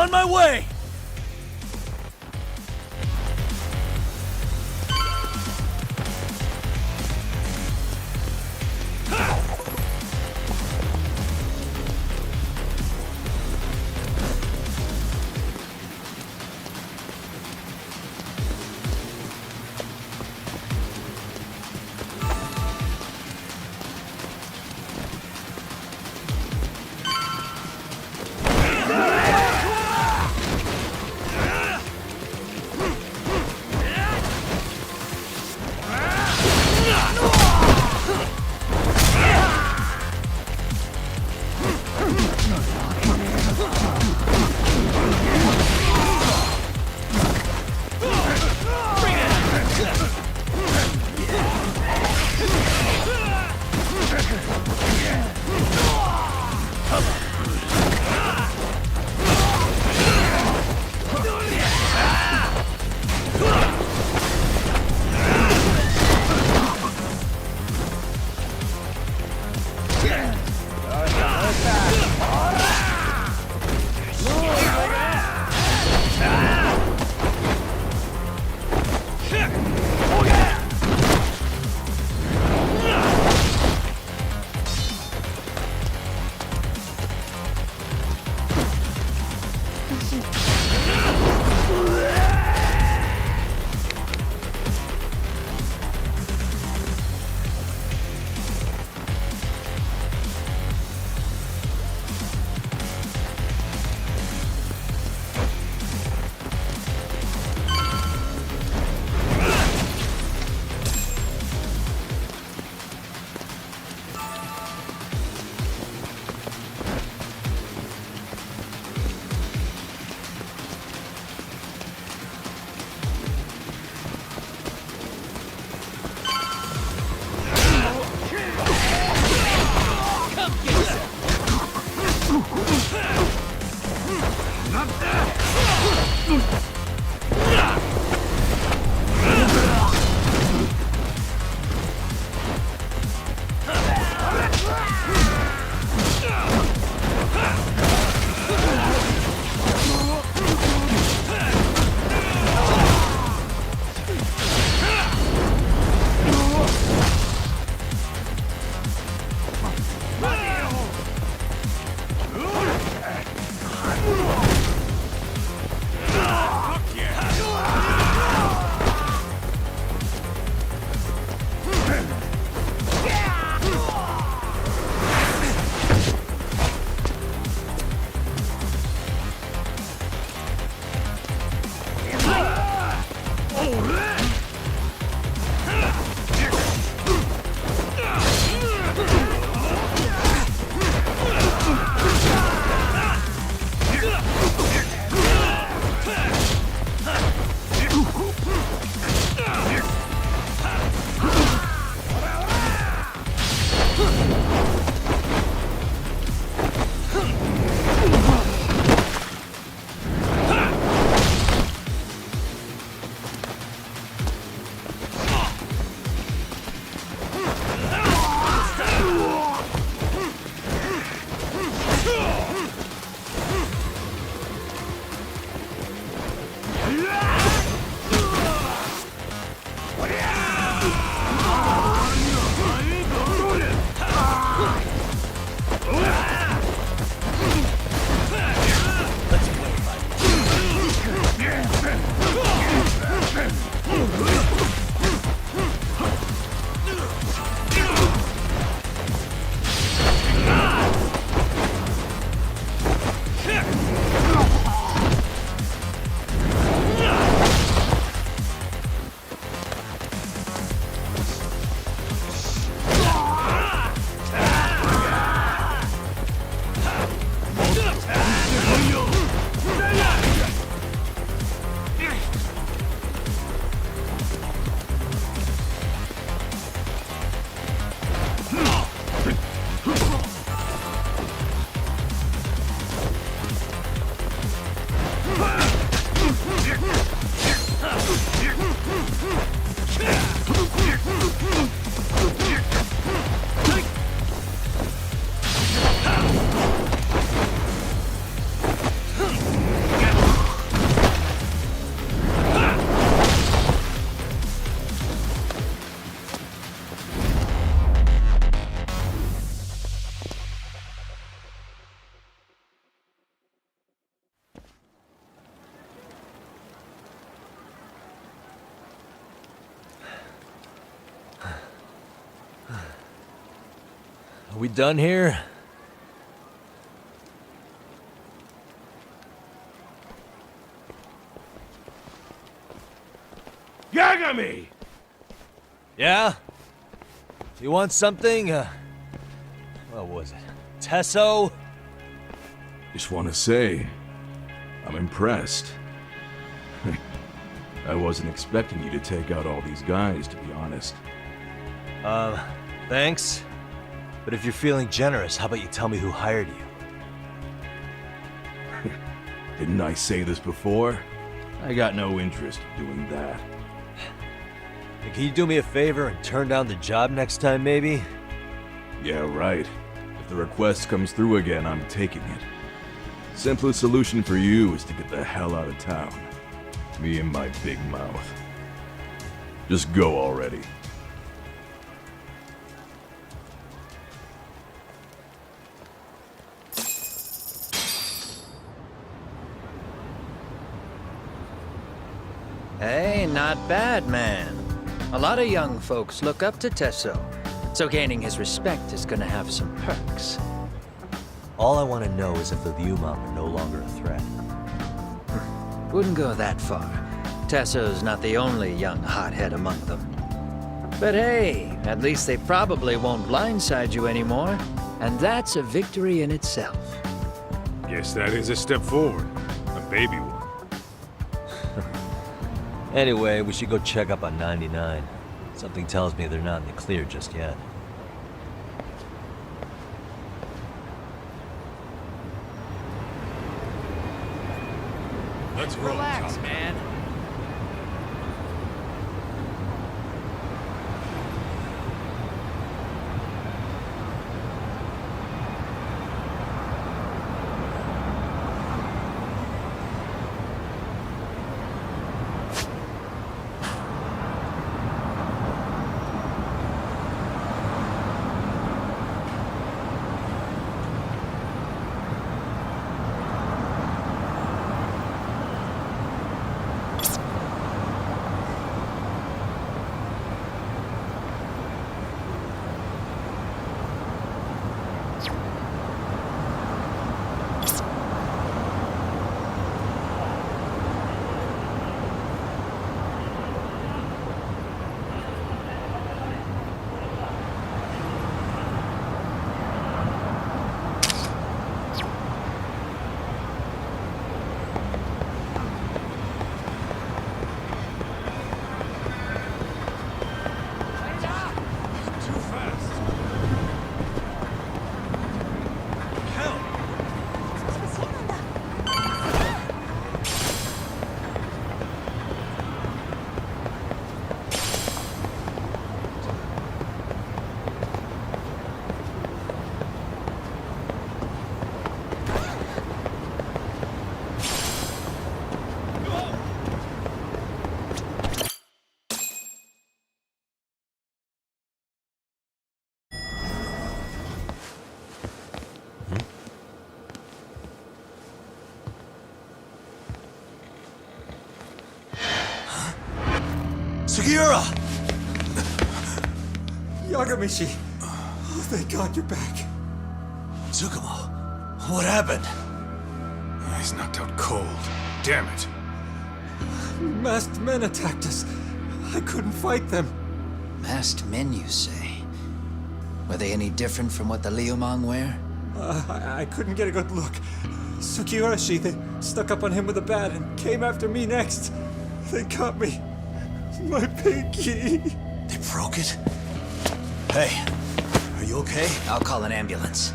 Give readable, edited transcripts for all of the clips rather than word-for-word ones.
on my way! we done here? Yagami! Yeah? You want something? What was it? Tesso? Just want to say, I'm impressed. I wasn't expecting you to take out all these guys, to be honest. Thanks. But if you're feeling generous, how about you tell me who hired you? Didn't I say this before? I got no interest in doing that. Hey, can you do me a favor and turn down the job next time, maybe? Yeah, right. If the request comes through again, I'm taking it. Simplest solution for you is to get the hell out of town. Me and my big mouth. Just go already. Hey, not bad, man. A lot of young folks look up to Tesso, so gaining his respect is gonna have some perks. All I want to know is if the Liumang are no longer a threat. Wouldn't go that far. Tesso's not the only young hothead among them. But hey, at least they probably won't blindside you anymore, and that's a victory in itself. Guess that is a step forward. A baby one. Anyway, we should go check up on 99. Something tells me they're not in the clear just yet. Let's roll, Relax, Tom. man. Sugiura! Yagamishi! Oh, thank God you're back. Tsukumo, what happened? He's knocked out cold. Damn it. Masked men attacked us. I couldn't fight them. Masked men, you say? Were they any different from what the Liumang wear? I couldn't get a good look. Sugiurashi, they stuck up on him with a bat and came after me next. They got me. My pinky. They broke it? Hey, are you okay? I'll call an ambulance.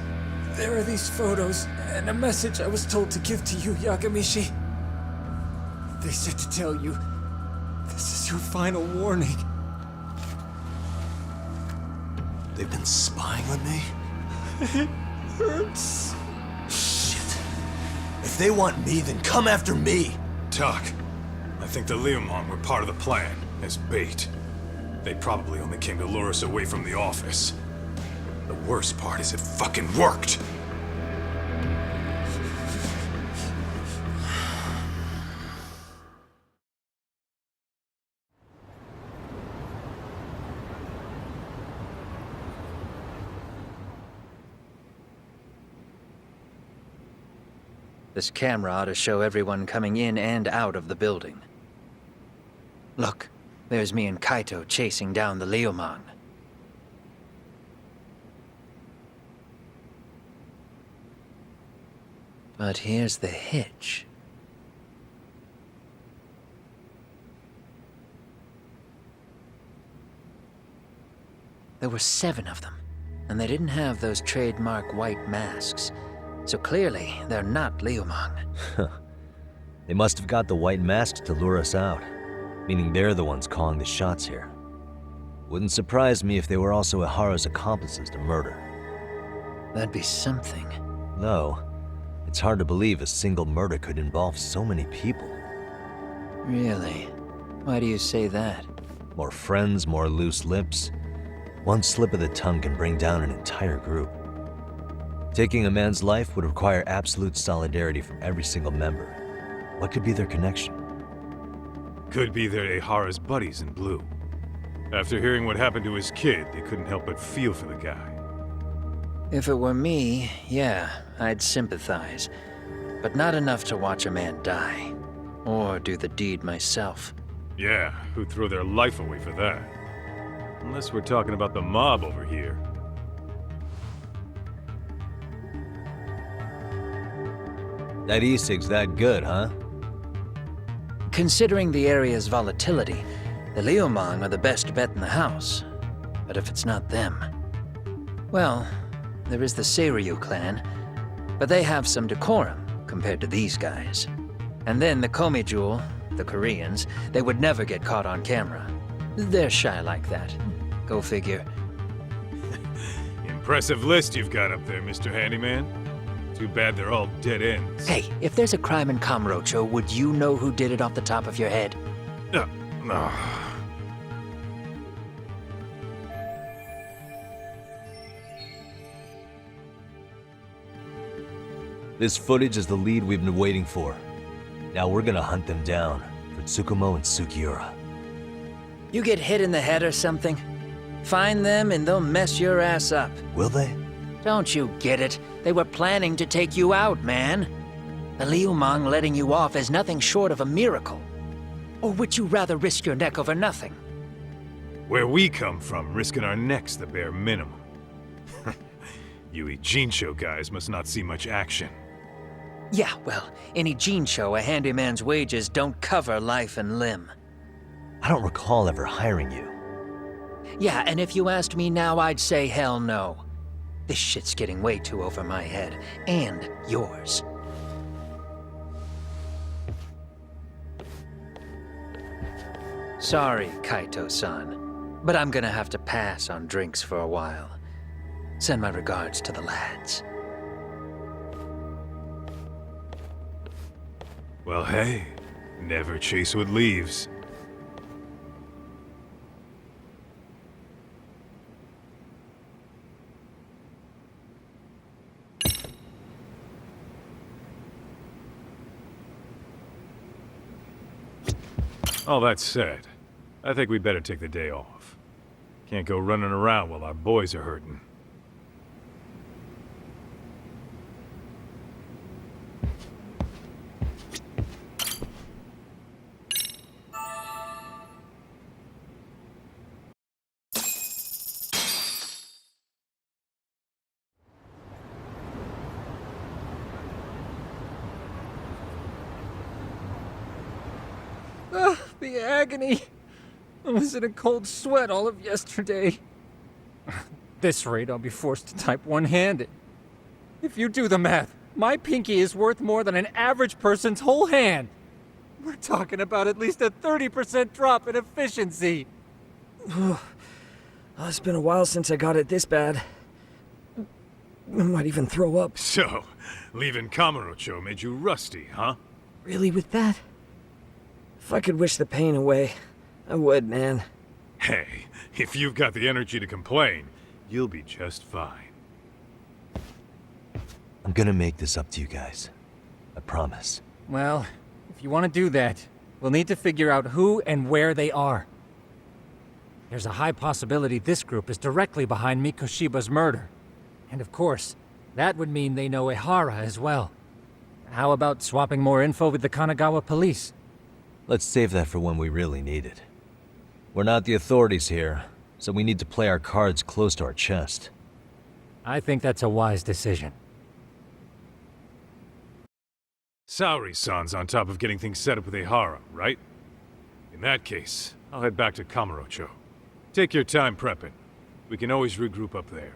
There are these photos and a message I was told to give to you, Yagamishi. They said to tell you, this is your final warning. They've been spying on me? It hurts. Shit. If they want me, then come after me! Talk. I think the Liumang were part of the plan, as bait. They probably only came to lure us away from the office. The worst part is it fucking worked! This camera ought to show everyone coming in and out of the building. Look, there's me and Kaito chasing down the Liumang. But here's the hitch. There were 7 of them, and they didn't have those trademark white masks. So clearly, they're not Liumang. They must have got the white masks to lure us out, meaning they're the ones calling the shots here. Wouldn't surprise me if they were also Ihara's accomplices to murder. That'd be something. Though, it's hard to believe a single murder could involve so many people. Really? Why do you say that? More friends, more loose lips. One slip of the tongue can bring down an entire group. Taking a man's life would require absolute solidarity from every single member. What could be their connection? Could be they're Ihara's buddies in blue. After hearing what happened to his kid, they couldn't help but feel for the guy. If it were me, yeah, I'd sympathize. But not enough to watch a man die. Or do the deed myself. Yeah, who'd throw their life away for that? Unless we're talking about the mob over here. That e-cig's that good, huh? Considering the area's volatility, the Liumang are the best bet in the house. But if it's not them... Well, there is the Seiryu clan, but they have some decorum compared to these guys. And then the Komijul, the Koreans, they would never get caught on camera. They're shy like that. Go figure. Impressive list you've got up there, Mr. Handyman. Too bad they're all dead ends. Hey, if there's a crime in Kamurocho, would you know who did it off the top of your head? No. This footage is the lead we've been waiting for. Now we're gonna hunt them down for Tsukumo and Sugiura. You get hit in the head or something? Find them and they'll mess your ass up. Will they? Don't you get it? They were planning to take you out, man. The Liumang letting you off is nothing short of a miracle. Or would you rather risk your neck over nothing? Where we come from, risking our necks the bare minimum. You Ijincho guys must not see much action. Yeah, well, in Ijincho, a handyman's wages don't cover life and limb. I don't recall ever hiring you. Yeah, and if you asked me now, I'd say hell no. This shit's getting way too over my head. And yours. Sorry, Kaito-san, but I'm gonna have to pass on drinks for a while. Send my regards to the lads. Well, hey, never chase what leaves. All that said, I think we'd better take the day off. Can't go running around while our boys are hurting. The agony! I was in a cold sweat all of yesterday. At this rate, I'll be forced to type one-handed. If you do the math, my pinky is worth more than an average person's whole hand. We're talking about at least a 30% drop in efficiency. It's been a while since I got it this bad. I might even throw up. So, leaving Kamurocho made you rusty, huh? Really, with that? If I could wish the pain away, I would, man. Hey, if you've got the energy to complain, you'll be just fine. I'm gonna make this up to you guys. I promise. Well, if you want to do that, we'll need to figure out who and where they are. There's a high possibility this group is directly behind Mikoshiba's murder. And of course, that would mean they know Ihara as well. How about swapping more info with the Kanagawa police? Let's save that for when we really need it. We're not the authorities here, so we need to play our cards close to our chest. I think that's a wise decision. Saori-san's on top of getting things set up with Ehara, right? In that case, I'll head back to Kamurocho. Take your time prepping. We can always regroup up there.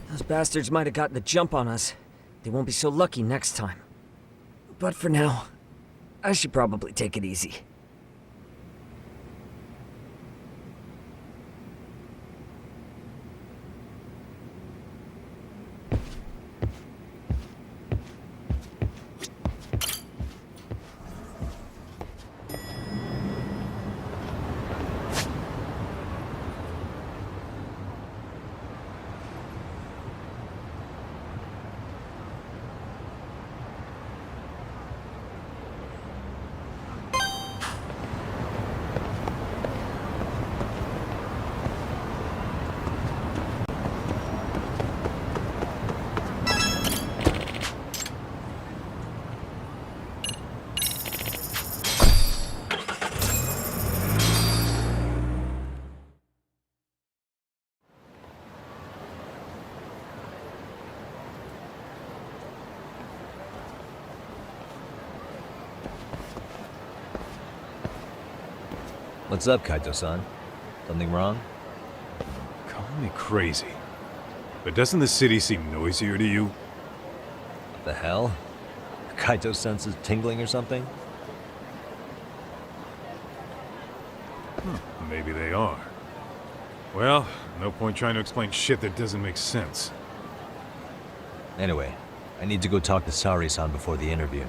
Those bastards might have gotten the jump on us. They won't be so lucky next time. But for now, I should probably take it easy. What's up, Kaito-san? Something wrong? Call me crazy, but doesn't the city seem noisier to you? What the hell? Kaito senses tingling or something? Maybe they are. Well, no point trying to explain shit that doesn't make sense. Anyway, I need to go talk to Saori-san before the interview.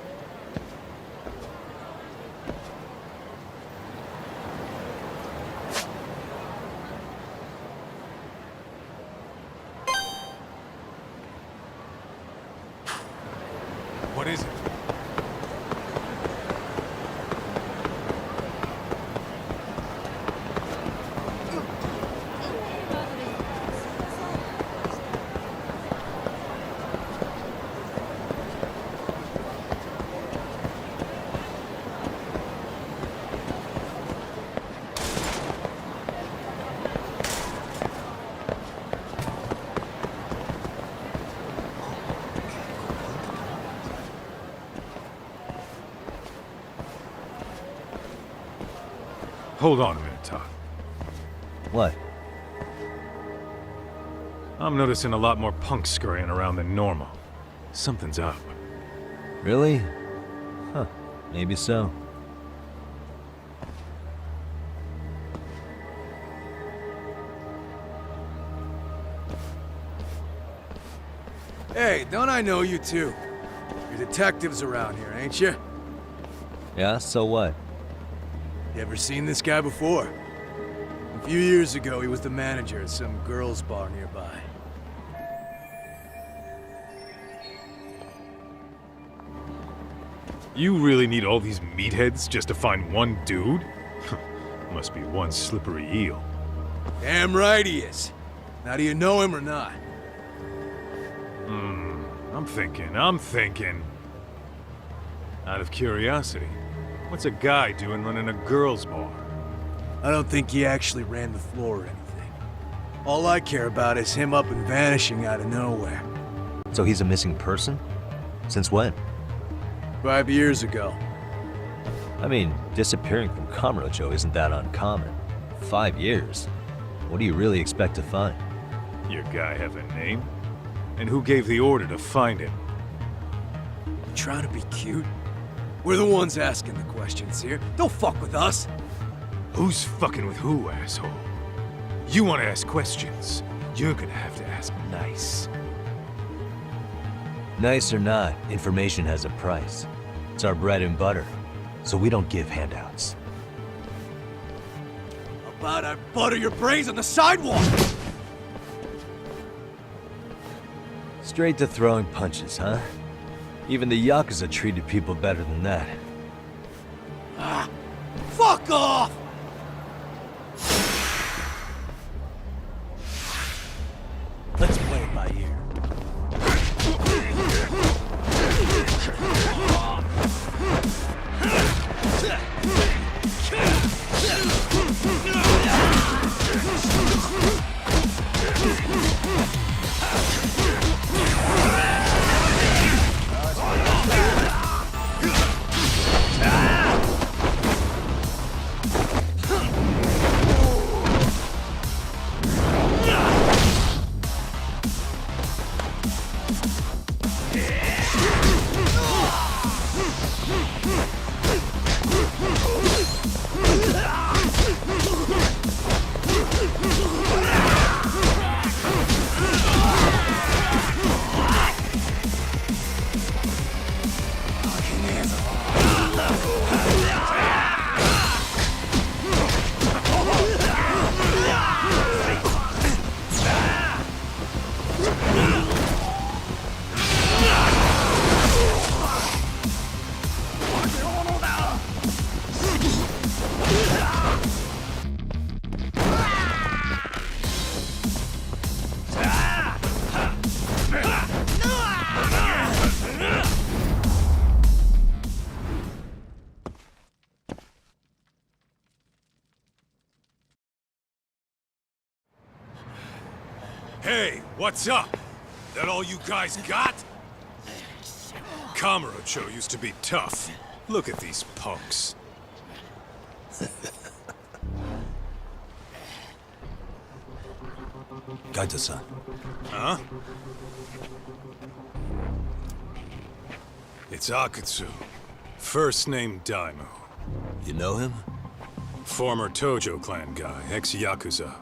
What is it? Hold on a minute, Todd. What? I'm noticing a lot more punks scurrying around than normal. Something's up. Really? Huh. Maybe so. Hey, don't I know you too? You're detectives around here, ain't you? Yeah, so what? You ever seen this guy before? A few years ago, he was the manager at some girls' bar nearby. You really need all these meatheads just to find one dude? Must be one slippery eel. Damn right he is. Now, do you know him or not? I'm thinking. Out of curiosity, what's a guy doing running a girls' bar? I don't think he actually ran the floor or anything. All I care about is him up and vanishing out of nowhere. So he's a missing person? Since when? 5 years ago. I mean, disappearing from Kamurocho isn't that uncommon. 5 years? What do you really expect to find? Your guy have a name? And who gave the order to find him? Trying to be cute? We're the ones asking the questions here. Don't fuck with us. Who's fucking with who, asshole? You want to ask questions? You're gonna have to ask nice. Nice or not, information has a price. It's our bread and butter, so we don't give handouts. How about I butter your brains on the sidewalk? Straight to throwing punches, huh? Even the Yakuza treated people better than that. Fuck off! Let's play it by ear. Hey, what's up? That all you guys got? Kamurocho used to be tough. Look at these punks. Kaito-san. Huh? It's Akutsu. First name Daimyo. You know him? Former Tojo clan guy, ex-Yakuza.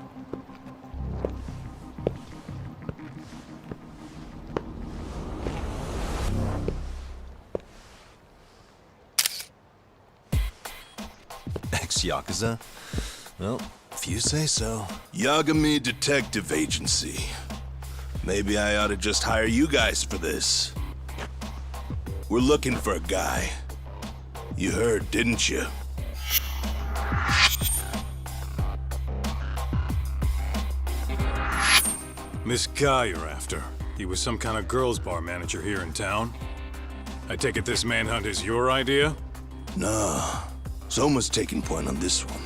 Ex-Yakuza? Well, if you say so. Yagami Detective Agency. Maybe I ought to just hire you guys for this. We're looking for a guy. You heard, didn't you? This guy you're after, he was some kind of girls' bar manager here in town? I take it this manhunt is your idea? Nah. Soma's taking point on this one.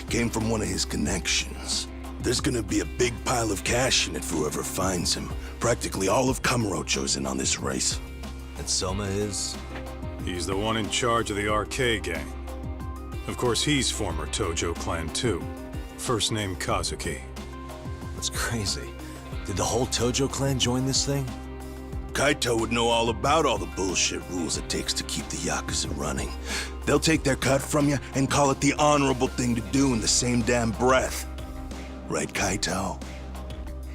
Came from one of his connections. There's gonna be a big pile of cash in it for whoever finds him. Practically all of Kamurocho's in on this race. And Soma is? He's the one in charge of the RK gang. Of course, he's former Tojo clan too. First name Kazuki. That's crazy. Did the whole Tojo clan join this thing? Kaito would know all about all the bullshit rules it takes to keep the Yakuza running. They'll take their cut from you and call it the honorable thing to do in the same damn breath. Right, Kaito?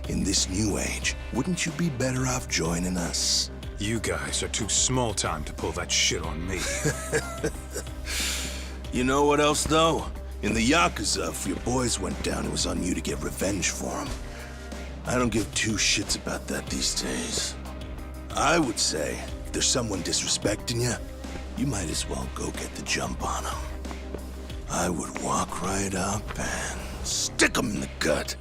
In this new age, wouldn't you be better off joining us? You guys are too small time to pull that shit on me. You know what else, though? In the Yakuza, if your boys went down, it was on you to get revenge for them. I don't give two shits about that these days. I would say, if there's someone disrespecting you, you might as well go get the jump on them. I would walk right up and stick them in the gut.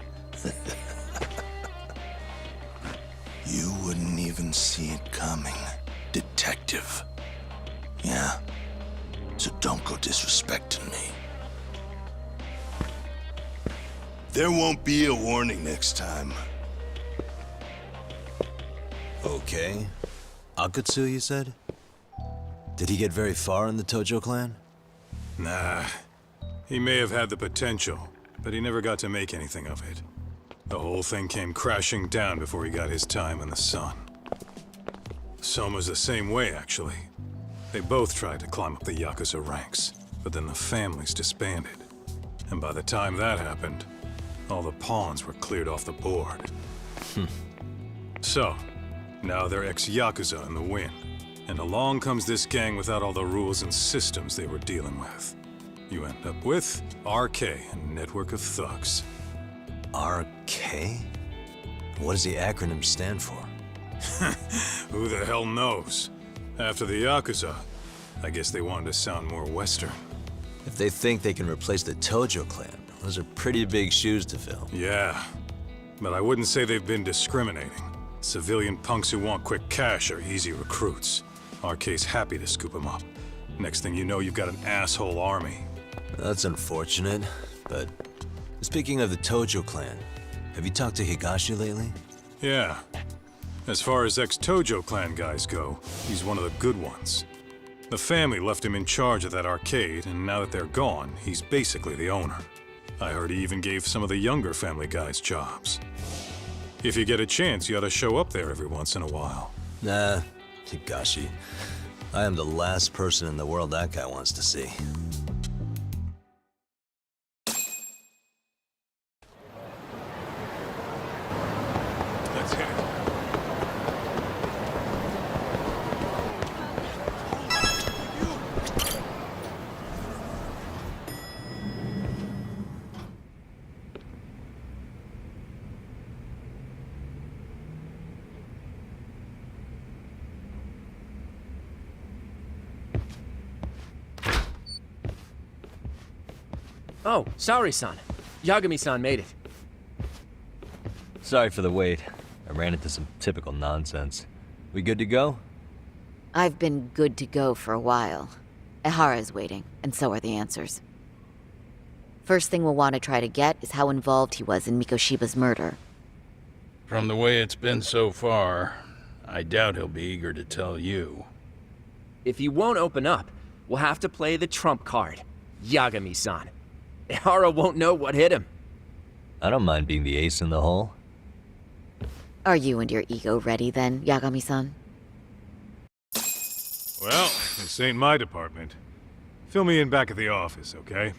You wouldn't even see it coming, detective. Yeah? So don't go disrespecting me. There won't be a warning next time. Okay. Akutsu, you said? Did he get very far in the Tojo clan? Nah. He may have had the potential, but he never got to make anything of it. The whole thing came crashing down before he got his time in the sun. Soma's the same way, actually. They both tried to climb up the Yakuza ranks, but then the families disbanded. And by the time that happened, all the pawns were cleared off the board. So, now they're ex-Yakuza in the win. And along comes this gang without all the rules and systems they were dealing with. You end up with RK, a network of thugs. RK? What does the acronym stand for? Who the hell knows? After the Yakuza, I guess they wanted to sound more Western. If they think they can replace the Tojo clan, those are pretty big shoes to fill. Yeah, but I wouldn't say they've been discriminating. Civilian punks who want quick cash are easy recruits. RK's happy to scoop them up. Next thing you know, you've got an asshole army. That's unfortunate, but speaking of the Tojo clan, have you talked to Higashi lately? Yeah. As far as ex-Tojo clan guys go, he's one of the good ones. The family left him in charge of that arcade, and now that they're gone, he's basically the owner. I heard he even gave some of the younger family guys jobs. If you get a chance, you ought to show up there every once in a while. Nah, Higashi. I am the last person in the world that guy wants to see. Let's hit it. Oh, Saori-san. Yagami-san made it. Sorry for the wait. I ran into some typical nonsense. We good to go? I've been good to go for a while. Ehara's waiting, and so are the answers. First thing we'll want to try to get is how involved he was in Mikoshiba's murder. From the way it's been so far, I doubt he'll be eager to tell you. If he won't open up, we'll have to play the trump card. Yagami-san. Ehara won't know what hit him. I don't mind being the ace in the hole. Are you and your ego ready then, Yagami-san? Well, this ain't my department. Fill me in back at the office, okay?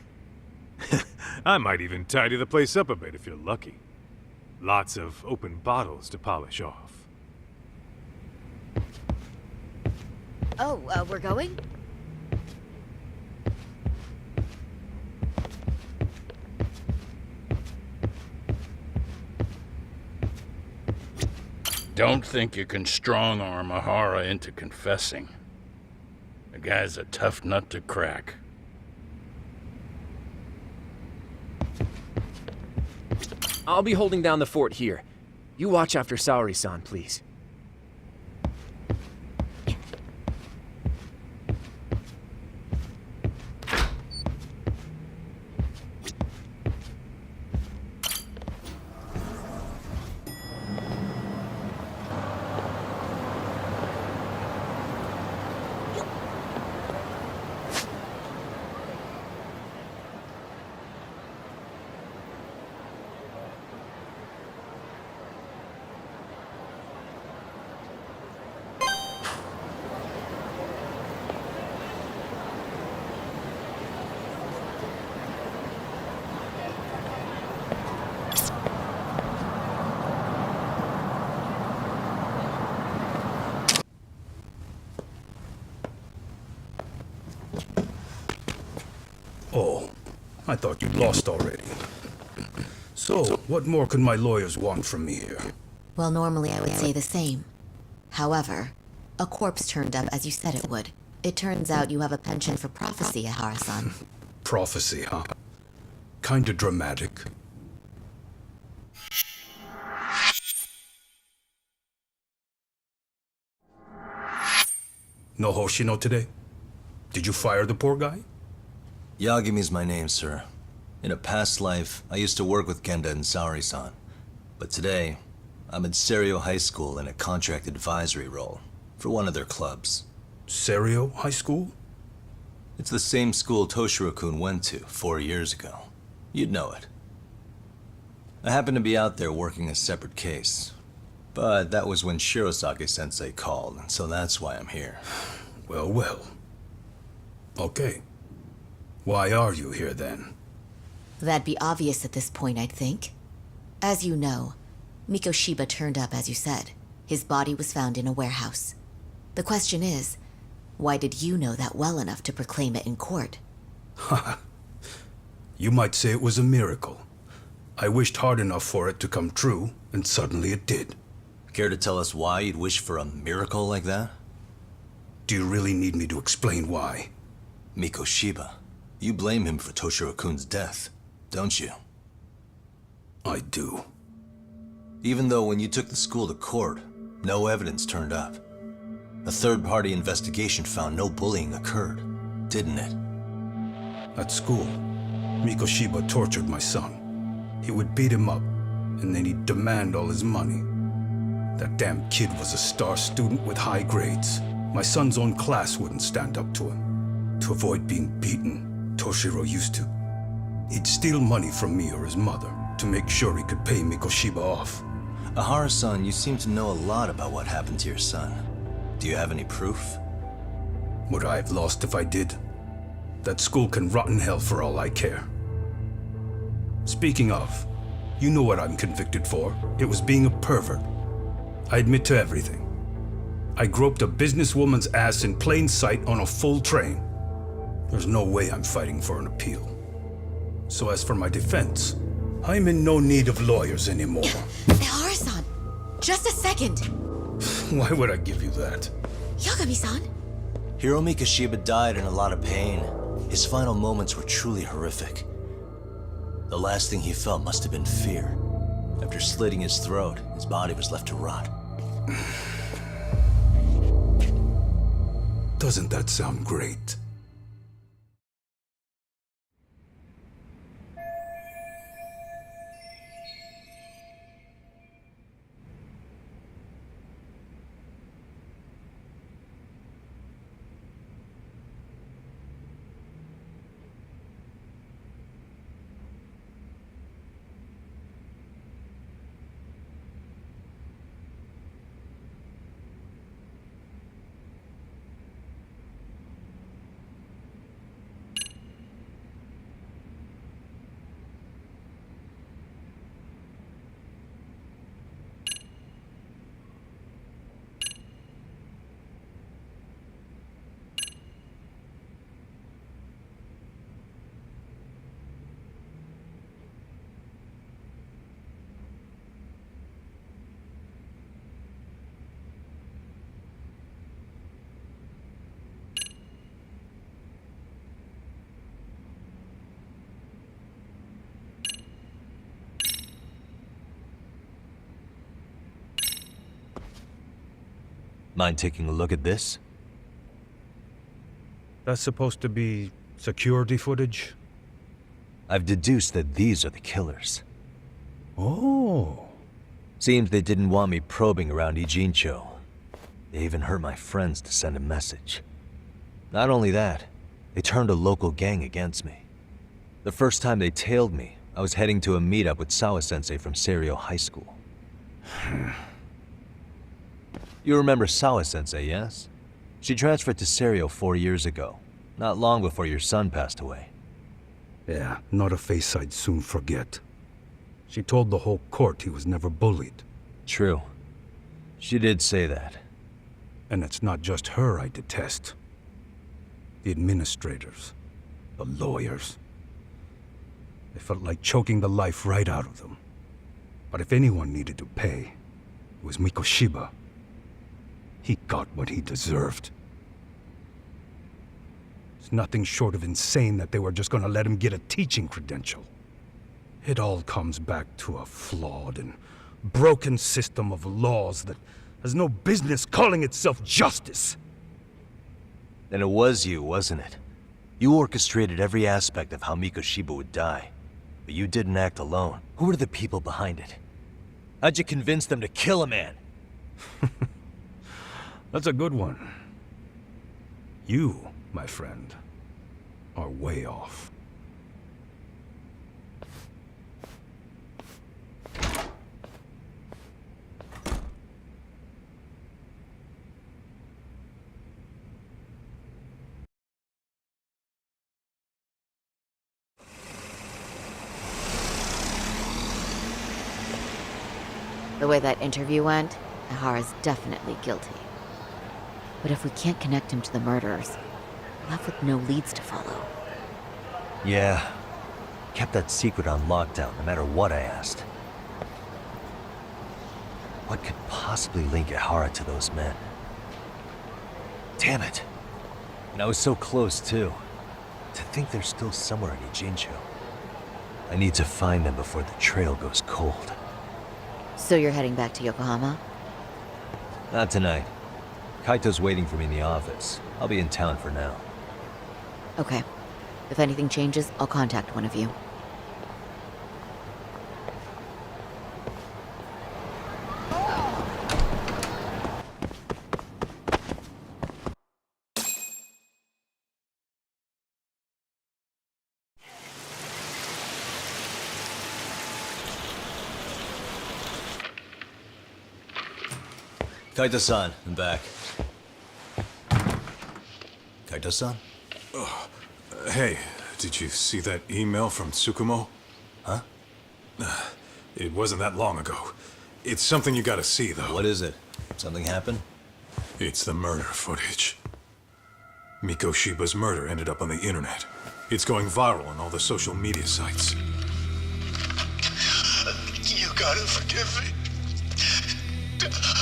I might even tidy the place up a bit if you're lucky. Lots of open bottles to polish off. Oh, we're going? Don't think you can strong-arm Ehara into confessing. The guy's a tough nut to crack. I'll be holding down the fort here. You watch after Saori-san, please. Oh, I thought you'd lost already. So, what more could my lawyers want from me here? Well, normally I would say the same. However, a corpse turned up as you said it would. It turns out you have a penchant for prophecy, Ehara-san. Prophecy, huh? Kinda dramatic. No Hoshino today? Did you fire the poor guy? Yagami's my name, sir. In a past life, I used to work with Genda and Saori-san. But today, I'm at Serio High School in a contract advisory role for one of their clubs. Serio High School? It's the same school Toshiro-kun went to 4 years ago. You'd know it. I happened to be out there working a separate case. But that was when Shirosake-sensei called, and so that's why I'm here. Well, well. Okay. Why are you here then? That'd be obvious at this point, I'd think. As you know, Mikoshiba turned up as you said. His body was found in a warehouse. The question is, why did you know that well enough to proclaim it in court? You might say it was a miracle. I wished hard enough for it to come true, and suddenly it did. Care to tell us why you'd wish for a miracle like that? Do you really need me to explain why? Mikoshiba, you blame him for Toshiro-kun's death, don't you? I do. Even though when you took the school to court, no evidence turned up. A third-party investigation found no bullying occurred, didn't it? At school, Mikoshiba tortured my son. He would beat him up, and then he'd demand all his money. That damn kid was a star student with high grades. My son's own class wouldn't stand up to him. To avoid being beaten, Toshiro used to. He'd steal money from me or his mother to make sure he could pay Mikoshiba off. Ahara-san, you seem to know a lot about what happened to your son. Do you have any proof? Would I have lost if I did? That school can rot in hell for all I care. Speaking of, you know what I'm convicted for. It was being a pervert. I admit to everything. I groped a businesswoman's ass in plain sight on a full train. There's no way I'm fighting for an appeal. So as for my defense, I'm in no need of lawyers anymore. Ahara-san, just a second. Why would I give you that? Yagami-san. Hiro Mikoshiba died in a lot of pain. His final moments were truly horrific. The last thing he felt must have been fear. After slitting his throat, his body was left to rot. Doesn't that sound great? Mind taking a look at this? That's supposed to be security footage? I've deduced that these are the killers. Oh. Seems they didn't want me probing around Ijincho. They even hurt my friends to send a message. Not only that, they turned a local gang against me. The first time they tailed me, I was heading to a meetup with Sawa-sensei from Seiryo High School. You remember Sawa-sensei, yes? She transferred to Seiryo 4 years ago, not long before your son passed away. Yeah, not a face I'd soon forget. She told the whole court he was never bullied. True. She did say that. And it's not just her I detest. The administrators, the lawyers. It felt like choking the life right out of them. But if anyone needed to pay, it was Mikoshiba. He got what he deserved. It's nothing short of insane that they were just gonna let him get a teaching credential. It all comes back to a flawed and broken system of laws that has no business calling itself justice. Then it was you, wasn't it? You orchestrated every aspect of how Mikoshiba would die. But you didn't act alone. Who were the people behind it? How'd you convince them to kill a man? That's a good one. You, my friend, are way off. The way that interview went, Ahara's definitely guilty. But if we can't connect him to the murderers, we're left with no leads to follow. Yeah. Kept that secret on lockdown, no matter what I asked. What could possibly link Ahara to those men? Damn it. And I was so close, too. To think they're still somewhere in Ijincho. I need to find them before the trail goes cold. So you're heading back to Yokohama? Not tonight. Kaito's waiting for me in the office. I'll be in town for now. Okay. If anything changes, I'll contact one of you. Kaito-san, I'm back. Kaito-san? Hey, did you see that email from Tsukumo? Huh? It wasn't that long ago. It's something you gotta see, though. What is it? Something happened? It's the murder footage. Miko Shiba's murder ended up on the internet. It's going viral on all the social media sites. You gotta forgive me.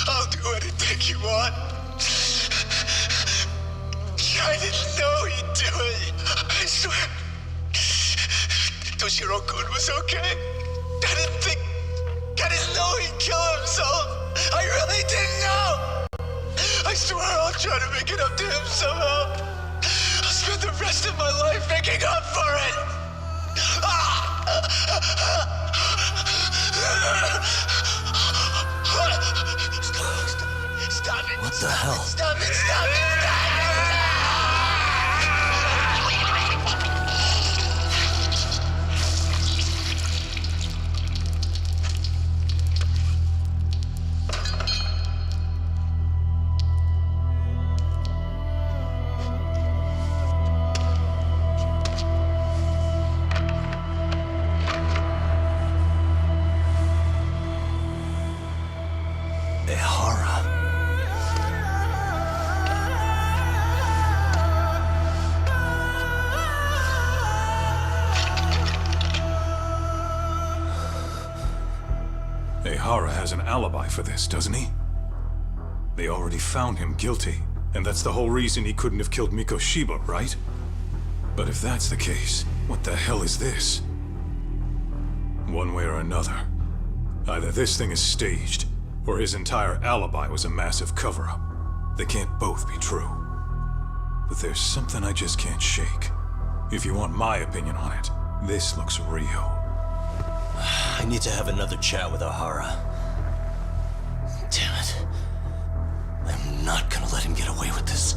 I'll do anything you want. I didn't know he'd do it. I swear. Toshiro-kun was okay. I didn't know he'd kill himself. I really didn't know. I swear I'll try to make it up to him somehow. I'll spend the rest of my life making up for it. Stop it. What the hell? Stop it, stop it, stop it! Ehara has an alibi for this, doesn't he? They already found him guilty, and that's the whole reason he couldn't have killed Miko Shiba, right? But if that's the case, what the hell is this? One way or another, either this thing is staged, or his entire alibi was a massive cover-up. They can't both be true. But there's something I just can't shake. If you want my opinion on it, this looks real. I need to have another chat with Ohara. Damn it. I'm not gonna let him get away with this.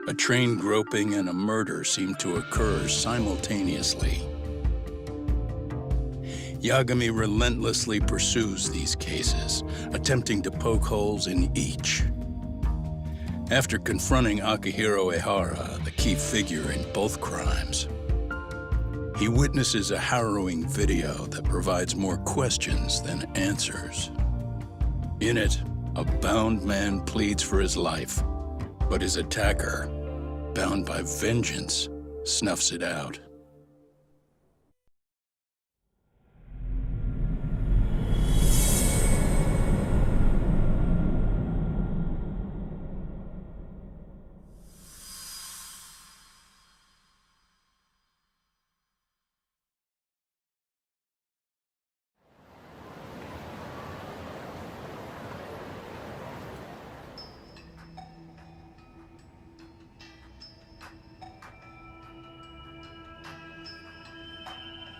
A train groping and a murder seem to occur simultaneously. Yagami relentlessly pursues these cases, attempting to poke holes in each. After confronting Akihiro Ehara, the key figure in both crimes, he witnesses a harrowing video that provides more questions than answers. In it, a bound man pleads for his life, but his attacker, bound by vengeance, snuffs it out.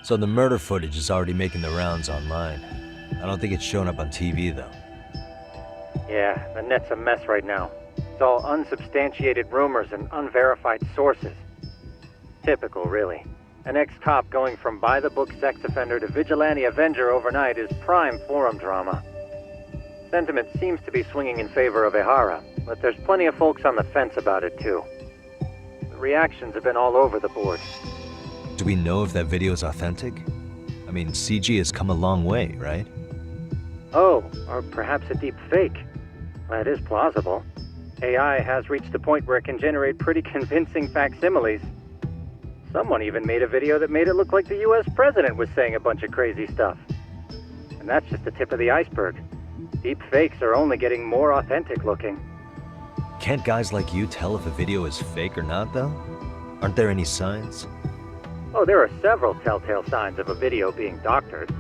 So the murder footage is already making the rounds online. I don't think it's showing up on TV, though. Yeah, the net's a mess right now. It's all unsubstantiated rumors and unverified sources. Typical, really. An ex-cop going from by-the-book sex offender to vigilante avenger overnight is prime forum drama. Sentiment seems to be swinging in favor of Ehara, but there's plenty of folks on the fence about it, too. The reactions have been all over the board. Do we know if that video is authentic? I mean, CG has come a long way, right? Oh, or perhaps a deep fake. That is plausible. AI has reached the point where it can generate pretty convincing facsimiles. Someone even made a video that made it look like the US president was saying a bunch of crazy stuff. And that's just the tip of the iceberg. Deep fakes are only getting more authentic looking. Can't guys like you tell if a video is fake or not, though? Aren't there any signs? Oh, there are several telltale signs of a video being doctored.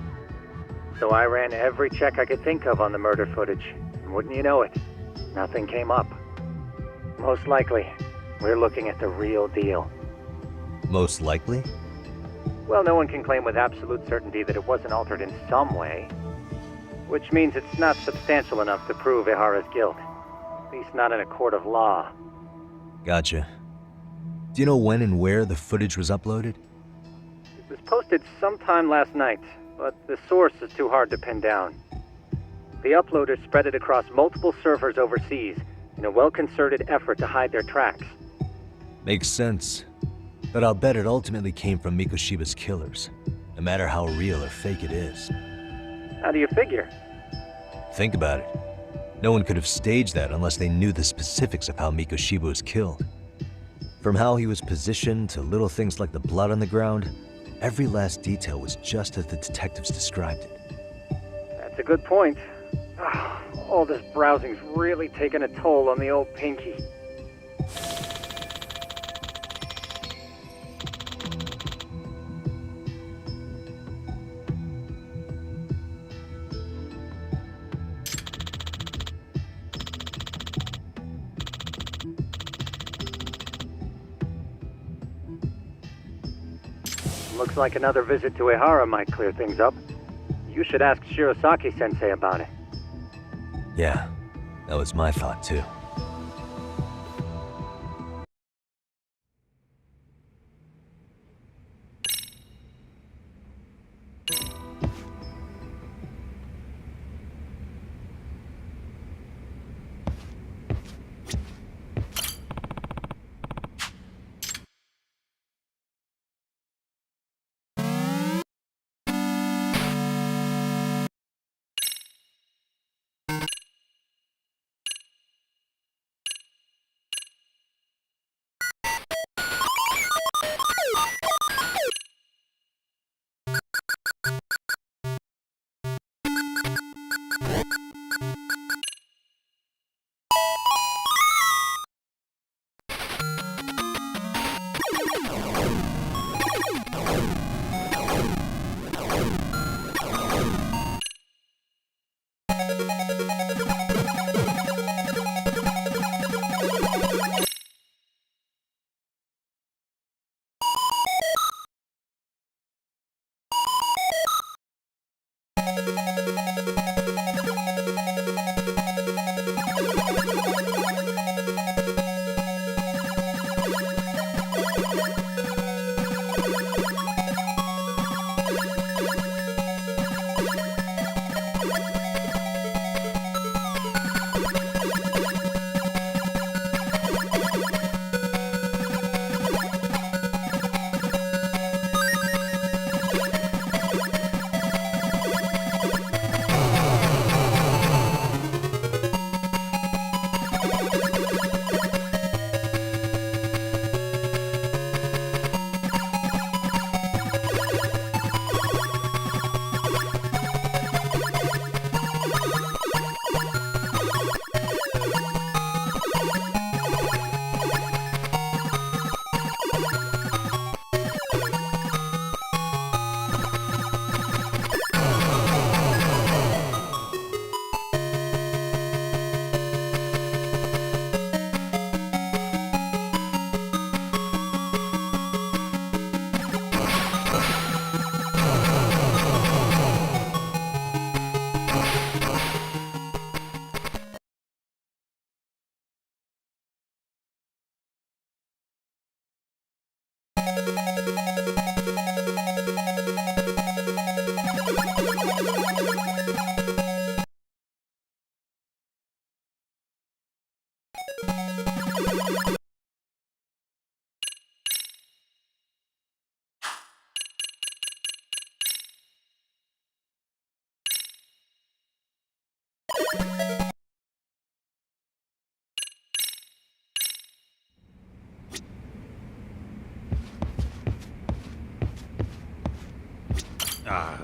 So I ran every check I could think of on the murder footage, and wouldn't you know it, nothing came up. Most likely, we're looking at the real deal. Most likely? Well, no one can claim with absolute certainty that it wasn't altered in some way. Which means it's not substantial enough to prove Ihara's guilt. At least not in a court of law. Gotcha. Do you know when and where the footage was uploaded? It was posted sometime last night, but the source is too hard to pin down. The uploaders spread it across multiple servers overseas in a well-concerted effort to hide their tracks. Makes sense. But I'll bet it ultimately came from Mikoshiba's killers, no matter how real or fake it is. How do you figure? Think about it. No one could have staged that unless they knew the specifics of how Mikoshiba was killed. From how he was positioned to little things like the blood on the ground, every last detail was just as the detectives described it. That's a good point. All this browsing's really taken a toll on the old pinky. Looks like another visit to Ihara might clear things up. You should ask Shirosaki-sensei about it. Yeah, that was my thought too.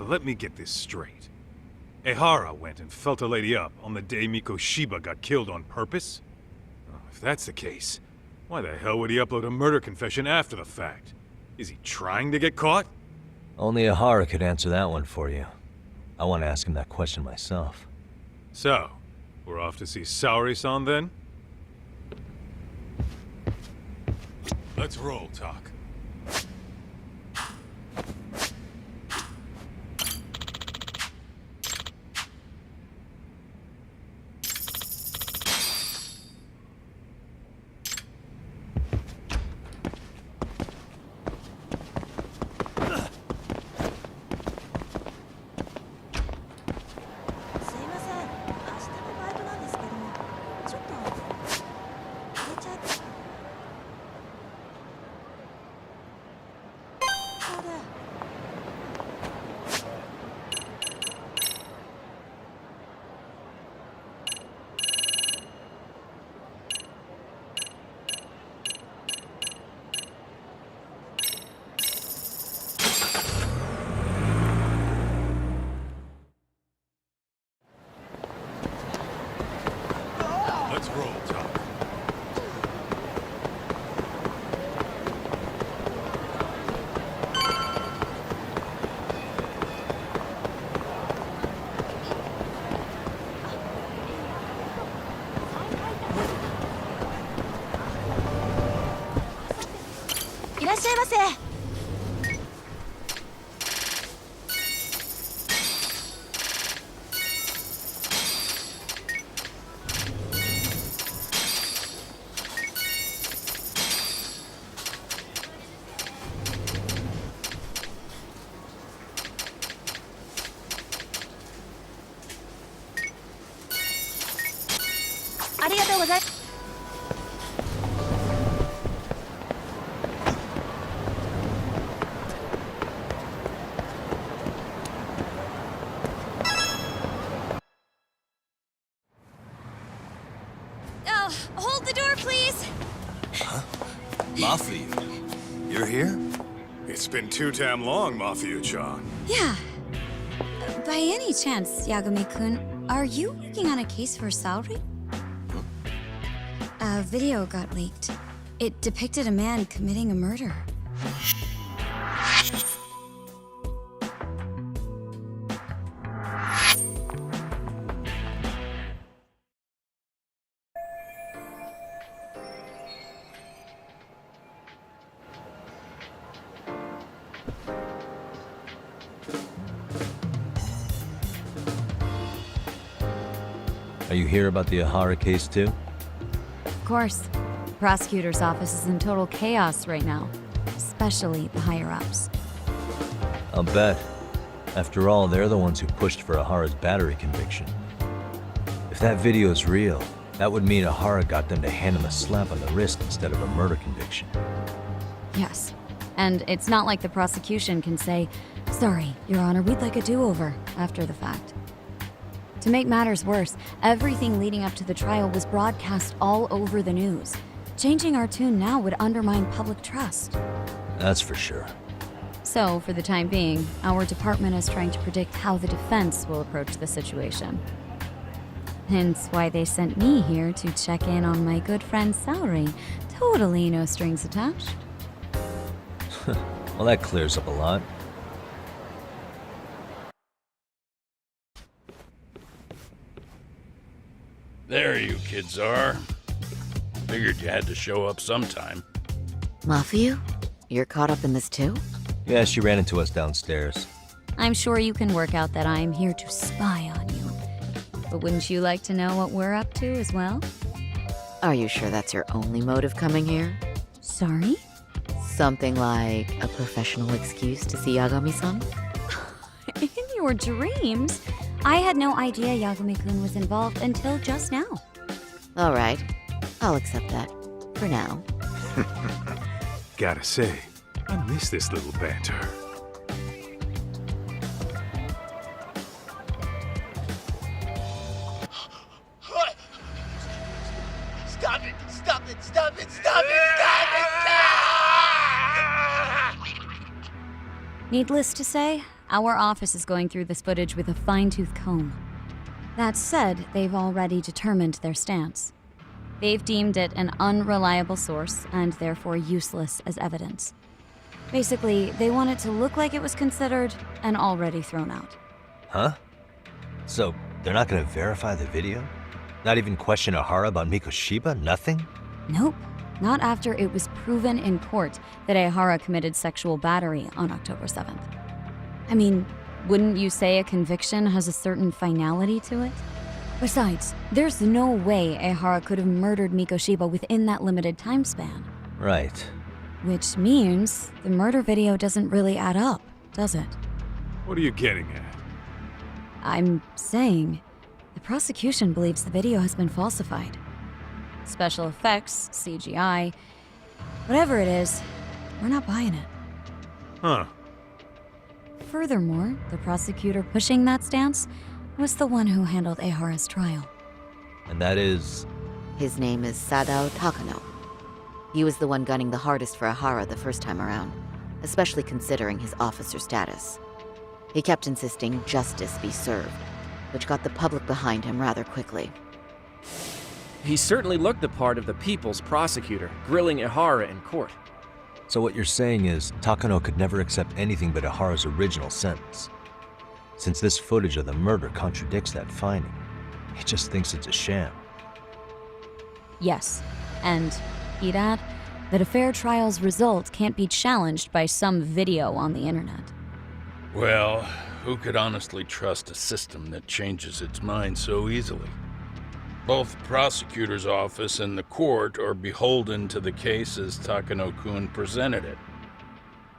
Let me get this straight. Ehara went and felt a lady up on the day Mikoshiba got killed on purpose? If that's the case, why the hell would he upload a murder confession after the fact? Is he trying to get caught? Only Ehara could answer that one for you. I want to ask him that question myself. So, we're off to see Saori-san then? Let's roll, Talk. Let's roll, Talk. Hold the door, please! Huh? Mafia, you're here? It's been too damn long, Mafia-chan. Yeah. By any chance, Yagami-kun, are you working on a case for Saori? A video got leaked. It depicted a man committing a murder. Are you here about the Ehara case too? Of course. The prosecutor's office is in total chaos right now, especially the higher-ups. I'll bet. After all, they're the ones who pushed for Ehara's battery conviction. If that video's real, that would mean Ehara got them to hand him a slap on the wrist instead of a murder conviction. Yes. And it's not like the prosecution can say, "Sorry, Your Honor, we'd like a do-over," after the fact. To make matters worse, everything leading up to the trial was broadcast all over the news. Changing our tune now would undermine public trust. That's for sure. So, for the time being, our department is trying to predict how the defense will approach the situation. Hence why they sent me here to check in on my good friend Saori. Totally no strings attached. Well, that clears up a lot. There you kids are. Figured you had to show up sometime. Mafia? You're caught up in this too? Yeah, she ran into us downstairs. I'm sure you can work out that I'm here to spy on you. But wouldn't you like to know what we're up to as well? Are you sure that's your only motive coming here? Sorry? Something like a professional excuse to see Yagami-san? In your dreams? I had no idea Yagami-kun was involved until just now. All right. I'll accept that. For now. Gotta say, I miss this little banter. Stop it! Stop it! Stop it! Needless to say, our office is going through this footage with a fine-tooth comb. That said, they've already determined their stance. They've deemed it an unreliable source and therefore useless as evidence. Basically, they want it to look like it was considered and already thrown out. Huh? So, they're not gonna verify the video? Not even question Ehara about Mikoshiba? Nothing? Nope. Not after it was proven in court that Ehara committed sexual battery on October 7th. I mean, wouldn't you say a conviction has a certain finality to it? Besides, there's no way Ehara could have murdered Mikoshiba within that limited time span. Right. Which means the murder video doesn't really add up, does it? What are you getting at? I'm saying the prosecution believes the video has been falsified. Special effects, CGI, whatever it is, we're not buying it. Huh. Furthermore, the prosecutor pushing that stance was the one who handled Ehara's trial. And that is... His name is Sadao Takano. He was the one gunning the hardest for Ehara the first time around, especially considering his officer status. He kept insisting justice be served, which got the public behind him rather quickly. He certainly looked the part of the people's prosecutor, grilling Ehara in court. So what you're saying is, Takano could never accept anything but Ehara's original sentence. Since this footage of the murder contradicts that finding, he just thinks it's a sham. Yes, and he'd add that a fair trial's result can't be challenged by some video on the internet. Well, who could honestly trust a system that changes its mind so easily? Both the prosecutor's office and the court are beholden to the case as Takano-kun presented it.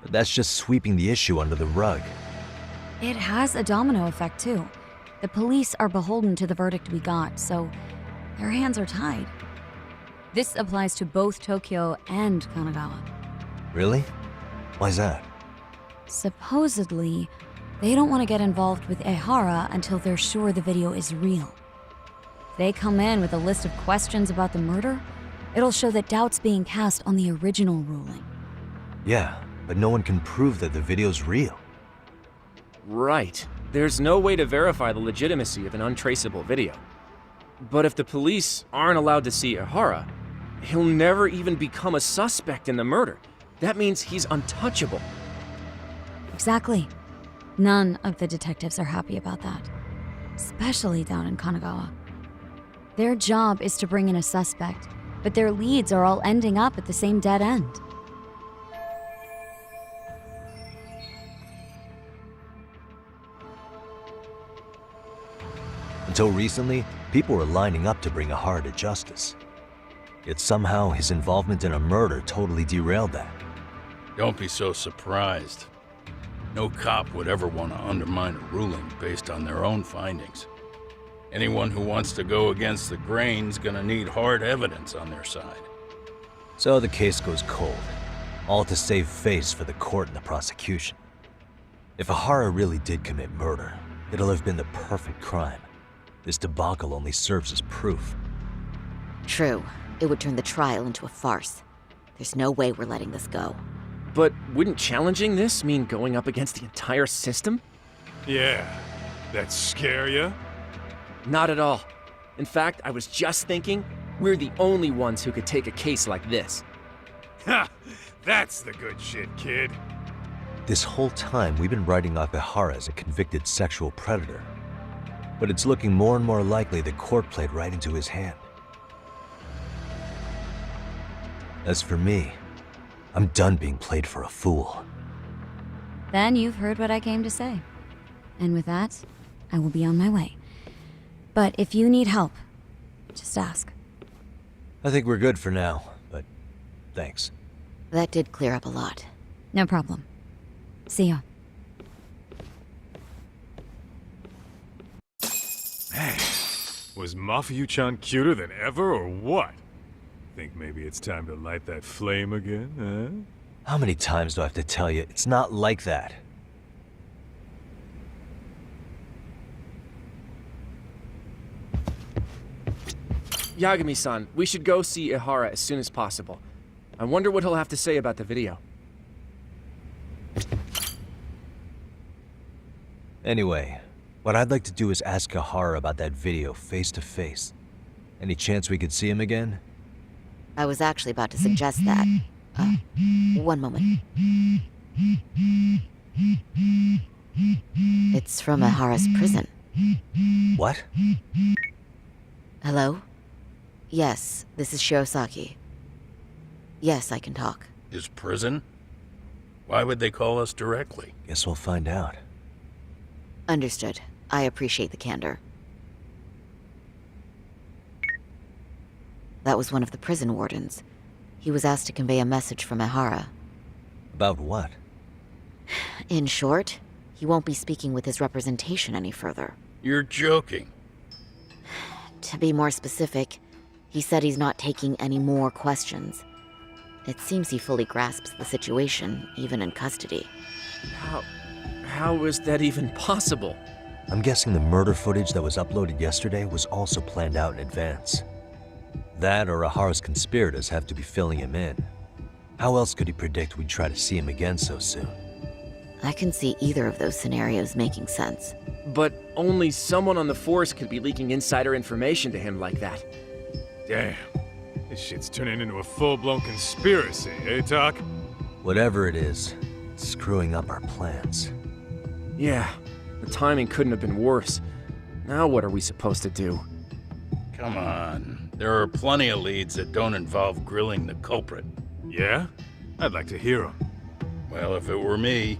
But that's just sweeping the issue under the rug. It has a domino effect, too. The police are beholden to the verdict we got, so their hands are tied. This applies to both Tokyo and Kanagawa. Really? Why's that? Supposedly, they don't want to get involved with Ehara until they're sure the video is real. If they come in with a list of questions about the murder, it'll show that doubt's being cast on the original ruling. Yeah, but no one can prove that the video's real. Right. There's no way to verify the legitimacy of an untraceable video. But if the police aren't allowed to see Ehara, he'll never even become a suspect in the murder. That means he's untouchable. Exactly. None of the detectives are happy about that. Especially down in Kanagawa. Their job is to bring in a suspect, but their leads are all ending up at the same dead end. Until recently, people were lining up to bring Ehara to justice. Yet somehow his involvement in a murder totally derailed that. Don't be so surprised. No cop would ever want to undermine a ruling based on their own findings. Anyone who wants to go against the grain's gonna need hard evidence on their side. So the case goes cold, all to save face for the court and the prosecution. If Ehara really did commit murder, it'll have been the perfect crime. This debacle only serves as proof. True. It would turn the trial into a farce. There's no way we're letting this go. But wouldn't challenging this mean going up against the entire system? Yeah. That scare ya? Not at all. In fact, I was just thinking, we're the only ones who could take a case like this. Ha! That's the good shit, kid. This whole time, we've been writing off Ehara as a convicted sexual predator. But it's looking more and more likely the court played right into his hand. As for me, I'm done being played for a fool. Then you've heard what I came to say. And with that, I will be on my way. But if you need help, just ask. I think we're good for now, but thanks. That did clear up a lot. No problem. See ya. Hey, was Mafuyu-chan cuter than ever, or what? Think maybe it's time to light that flame again, huh? How many times do I have to tell you, it's not like that? Yagami-san, we should go see Ihara as soon as possible. I wonder what he'll have to say about the video. Anyway, what I'd like to do is ask Ihara about that video face to face. Any chance we could see him again? I was actually about to suggest that. One moment. It's from Ihara's prison. What? Hello? Yes, this is Shirosaki. Yes, I can talk. His prison? Why would they call us directly? Guess we'll find out. Understood. I appreciate the candor. That was one of the prison wardens. He was asked to convey a message from Ihara. About what? In short, he won't be speaking with his representation any further. You're joking. To be more specific, he said he's not taking any more questions. It seems he fully grasps the situation, even in custody. How is that even possible? I'm guessing the murder footage that was uploaded yesterday was also planned out in advance. That or Ihara's conspirators have to be filling him in. How else could he predict we'd try to see him again so soon? I can see either of those scenarios making sense. But only someone on the force could be leaking insider information to him like that. Damn. This shit's turning into a full-blown conspiracy, eh, Doc? Whatever it is, it's screwing up our plans. Yeah, the timing couldn't have been worse. Now what are we supposed to do? Come on. There are plenty of leads that don't involve grilling the culprit. Yeah? I'd like to hear them. Well, if it were me,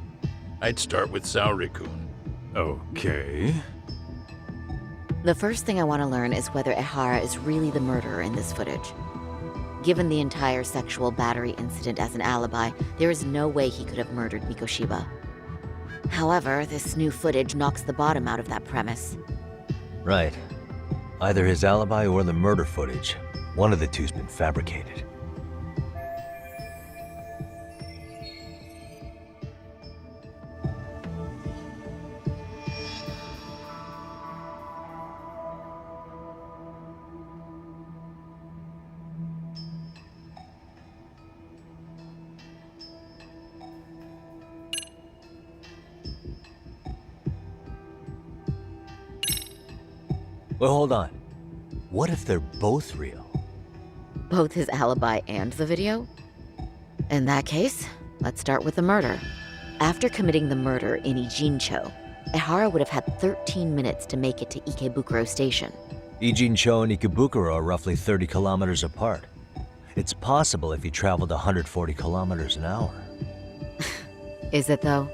I'd start with Saori-kun. Okay. The first thing I want to learn is whether Ihara is really the murderer in this footage. Given the entire sexual battery incident as an alibi, there is no way he could have murdered Mikoshiba. However, this new footage knocks the bottom out of that premise. Right. Either his alibi or the murder footage. One of the two's been fabricated. Well, hold on. What if they're both real? Both his alibi and the video? In that case, let's start with the murder. After committing the murder in Ijincho, Ihara would have had 13 minutes to make it to Ikebukuro Station. Ijincho and Ikebukuro are roughly 30 kilometers apart. It's possible if he traveled 140 kilometers an hour. Is it though?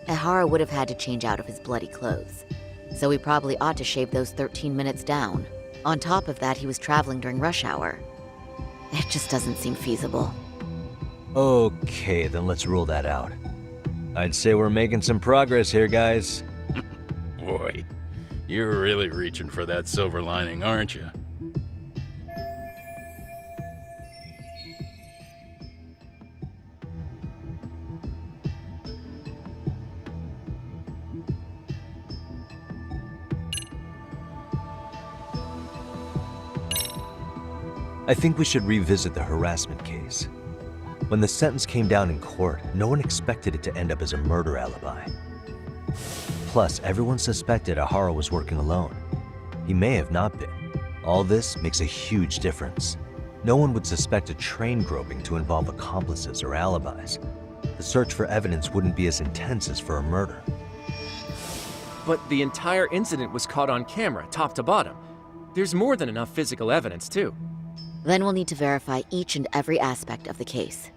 Ihara would have had to change out of his bloody clothes. So he probably ought to shave those 13 minutes down. On top of that, he was traveling during rush hour. It just doesn't seem feasible. Okay, then let's rule that out. I'd say we're making some progress here, guys. Boy, you're really reaching for that silver lining, aren't you? I think we should revisit the harassment case. When the sentence came down in court, no one expected it to end up as a murder alibi. Plus, everyone suspected Ihara was working alone. He may have not been. All this makes a huge difference. No one would suspect a train groping to involve accomplices or alibis. The search for evidence wouldn't be as intense as for a murder. But the entire incident was caught on camera, top to bottom. There's more than enough physical evidence, too. Then we'll need to verify each and every aspect of the case.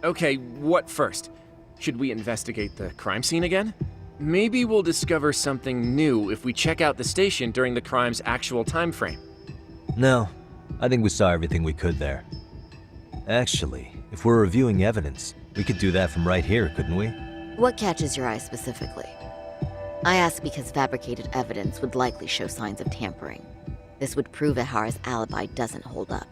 Okay, what first? Should we investigate the crime scene again? Maybe we'll discover something new if we check out the station during the crime's actual time frame. No, I think we saw everything we could there. Actually, if we're reviewing evidence, we could do that from right here, couldn't we? What catches your eye specifically? I ask because fabricated evidence would likely show signs of tampering. This would prove Ihara's alibi doesn't hold up.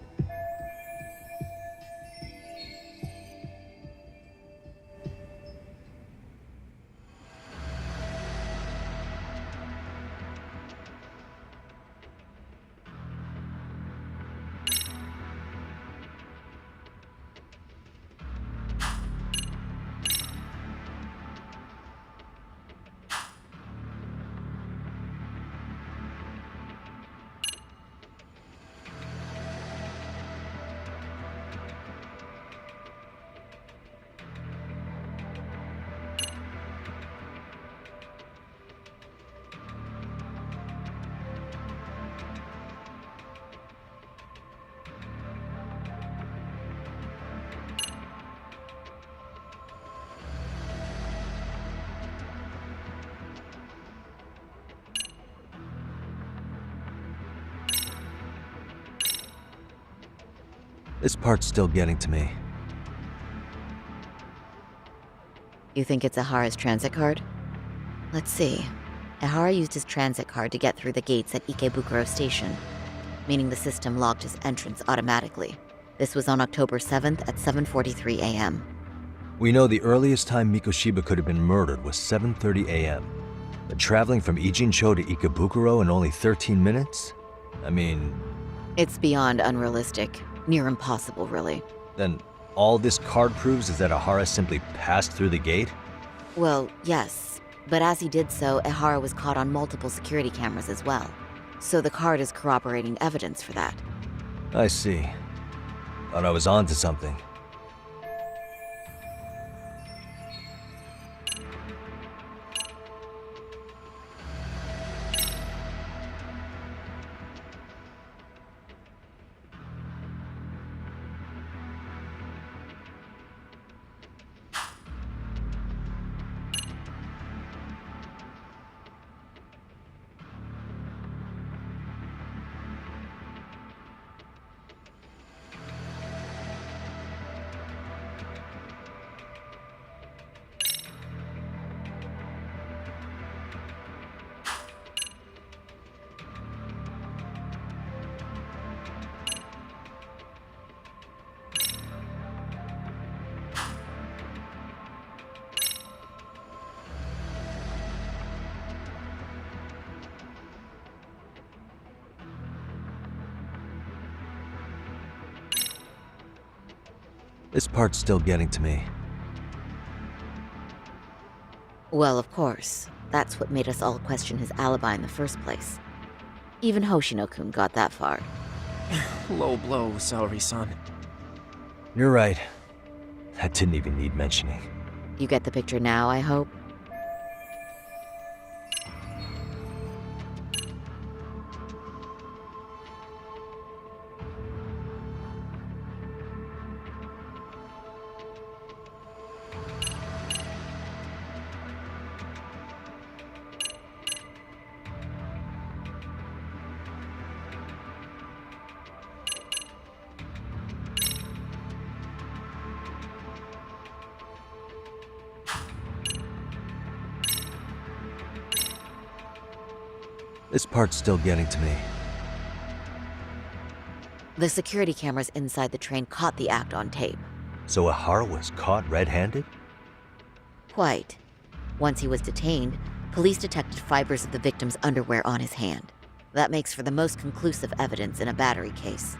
This part's still getting to me. You think it's Ehara's transit card? Let's see. Ehara used his transit card to get through the gates at Ikebukuro Station, meaning the system logged his entrance automatically. This was on October 7th at 7:43 a.m. We know the earliest time Mikoshiba could have been murdered was 7:30 a.m. But traveling from Ijincho to Ikebukuro in only 13 minutes? I mean... It's beyond unrealistic. Near impossible, really. Then all this card proves is that Ehara simply passed through the gate? Well, yes. But as he did so, Ehara was caught on multiple security cameras as well. So the card is corroborating evidence for that. I see. Thought I was onto something. This part's still getting to me. Well, of course. That's what made us all question his alibi in the first place. Even Hoshino-kun got that far. Low blow, Saori-san. You're right. That didn't even need mentioning. You get the picture now, I hope? This part's still getting to me. The security cameras inside the train caught the act on tape. So Ehara was caught red-handed? Quite. Once he was detained, police detected fibers of the victim's underwear on his hand. That makes for the most conclusive evidence in a battery case.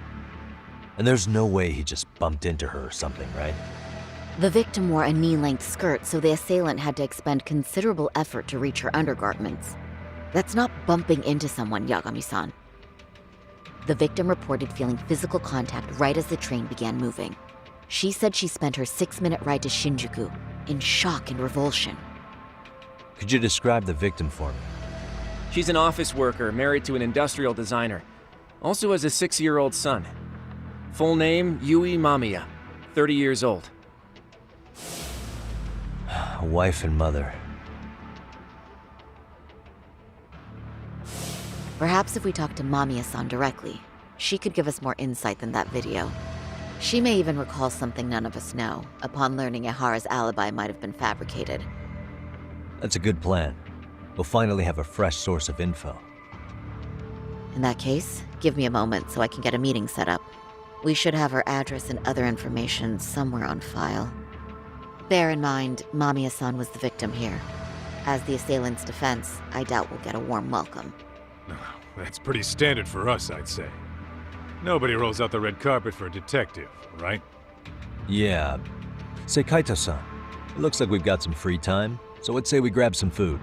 And there's no way he just bumped into her or something, right? The victim wore a knee-length skirt, so the assailant had to expend considerable effort to reach her undergarments. That's not bumping into someone, Yagami-san. The victim reported feeling physical contact right as the train began moving. She said she spent her 6-minute ride to Shinjuku in shock and revulsion. Could you describe the victim for me? She's an office worker married to an industrial designer. Also has a 6-year-old son. Full name, Yui Mamiya, 30 years old. A wife and mother. Perhaps if we talk to Mamiya-san directly, she could give us more insight than that video. She may even recall something none of us know, upon learning Ehara's alibi might have been fabricated. That's a good plan. We'll finally have a fresh source of info. In that case, give me a moment so I can get a meeting set up. We should have her address and other information somewhere on file. Bear in mind, Mamiya-san was the victim here. As the assailant's defense, I doubt we'll get a warm welcome. That's pretty standard for us, I'd say. Nobody rolls out the red carpet for a detective, right? Yeah. Say, Kaito-san, it looks like we've got some free time, so let's say we grab some food.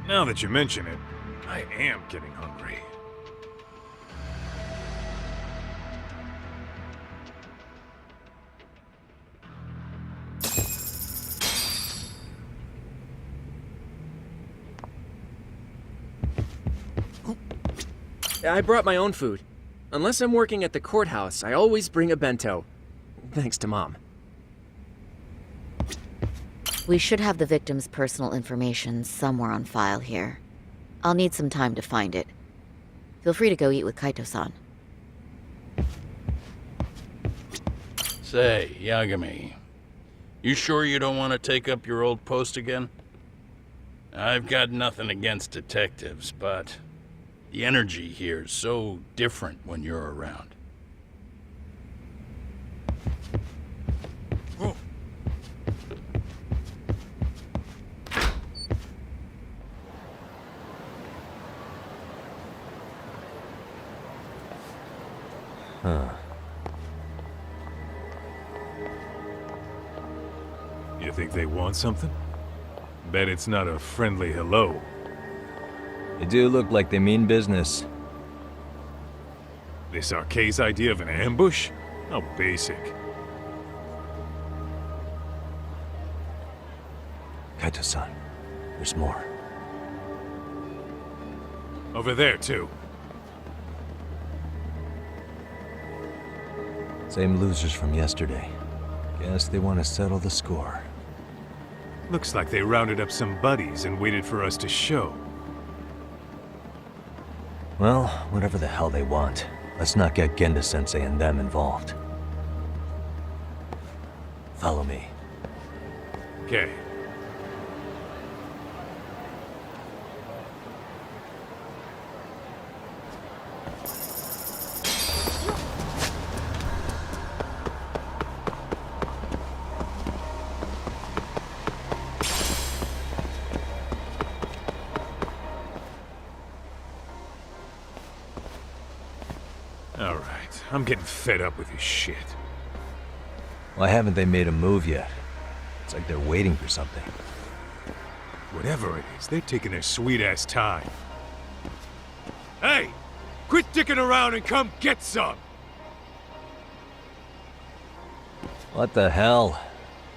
Now that you mention it, I am getting hungry. I brought my own food. Unless I'm working at the courthouse, I always bring a bento. Thanks to Mom. We should have the victim's personal information somewhere on file here. I'll need some time to find it. Feel free to go eat with Kaito-san. Say, Yagami, you sure you don't want to take up your old post again? I've got nothing against detectives, but the energy here is so different when you're around. Huh. You think they want something? Bet it's not a friendly hello. They do look like they mean business. This Arcay's idea of an ambush? How basic. Kaito-san, there's more. Over there, too. Same losers from yesterday. Guess they want to settle the score. Looks like they rounded up some buddies and waited for us to show. Well, whatever the hell they want, let's not get Genda-sensei and them involved. Follow me. Okay. Alright, I'm getting fed up with this shit. Why haven't they made a move yet? It's like they're waiting for something. Whatever it is, they're taking their sweet-ass time. Hey! Quit dicking around and come get some! What the hell?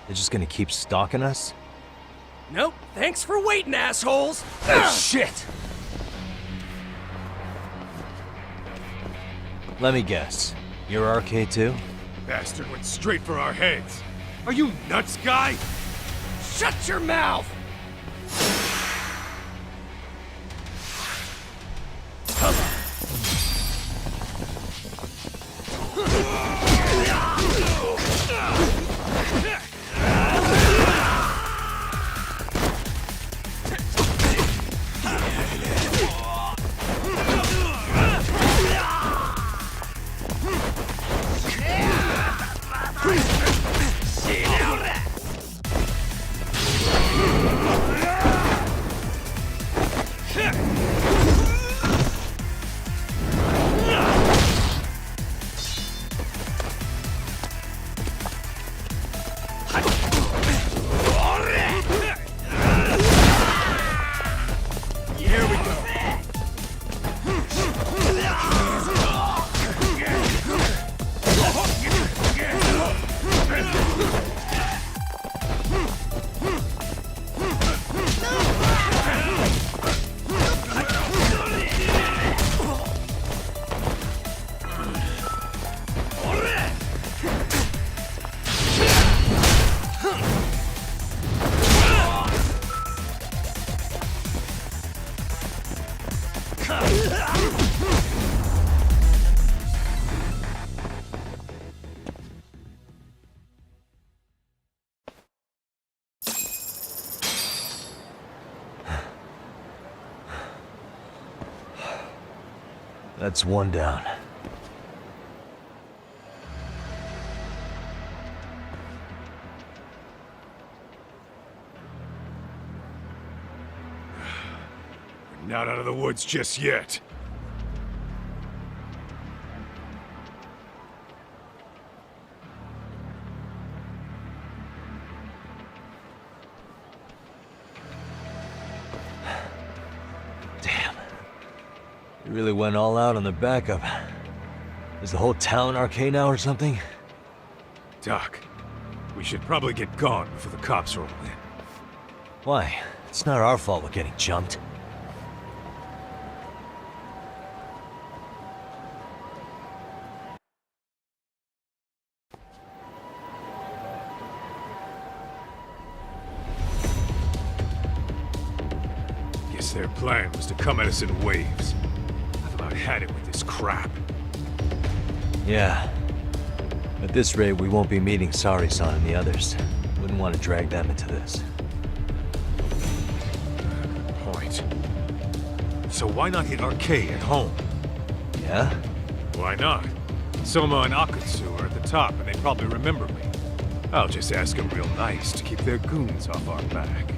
They're just gonna keep stalking us? Nope. Thanks for waiting, assholes. Oh, shit! Let me guess. You're RK too? Bastard went straight for our heads. Are you nuts, guy? Shut your mouth! That's one down. We're not out of the woods just yet. You really went all out on the backup. Is the whole town RK now or something? Doc, we should probably get gone before the cops roll in. Why? It's not our fault we're getting jumped. Guess their plan was to come at us in waves. I've about had it with this crap. Yeah. At this rate, we won't be meeting Sari-san and the others. Wouldn't want to drag them into this. Point. So why not hit Arcade at home? Yeah? Why not? Soma and Akutsu are at the top, and they probably remember me. I'll just ask them real nice to keep their goons off our back.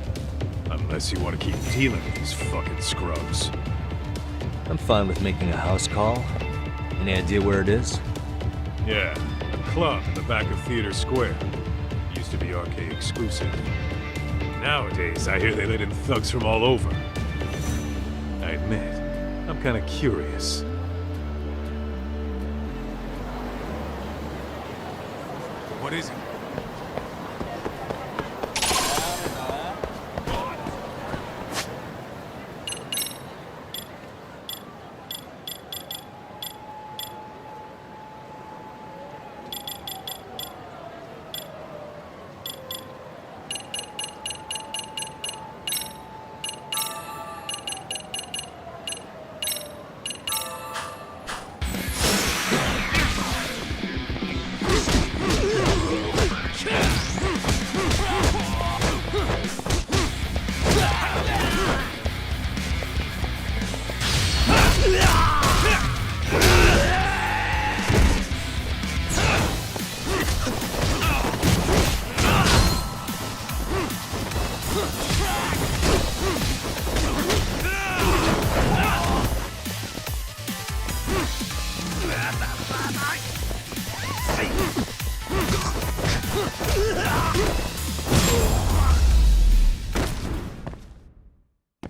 Unless you want to keep dealing with these fucking scrubs. I'm fine with making a house call. Any idea where it is? Yeah, a club in the back of Theater Square. Used to be Arcade exclusive. Nowadays, I hear they let in thugs from all over. I admit, I'm kinda curious. What is it?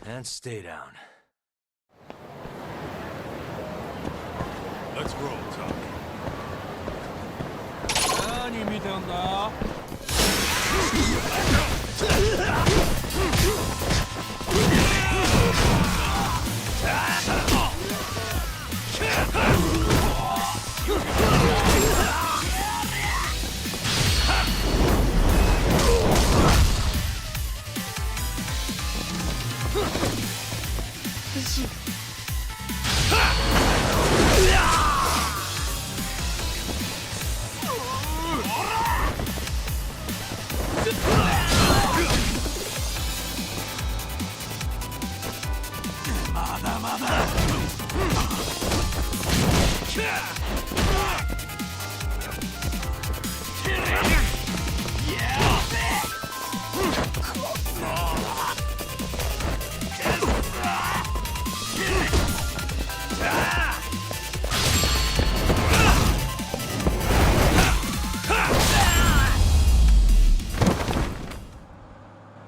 And stay down. Let's roll, Tom.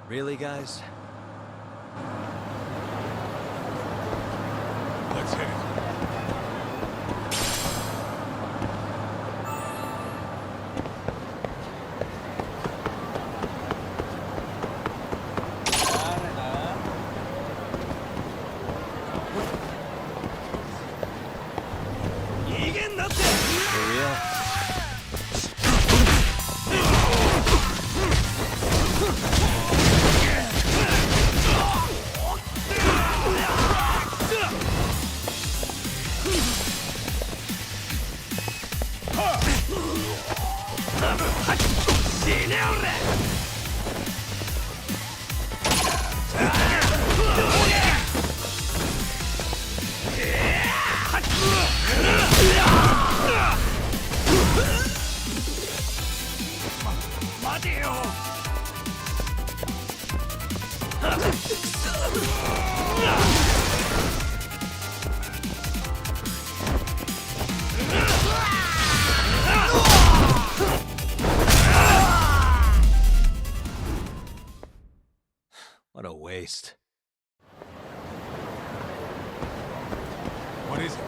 Really, guys? Let's hit it. For real? What a waste. What is it?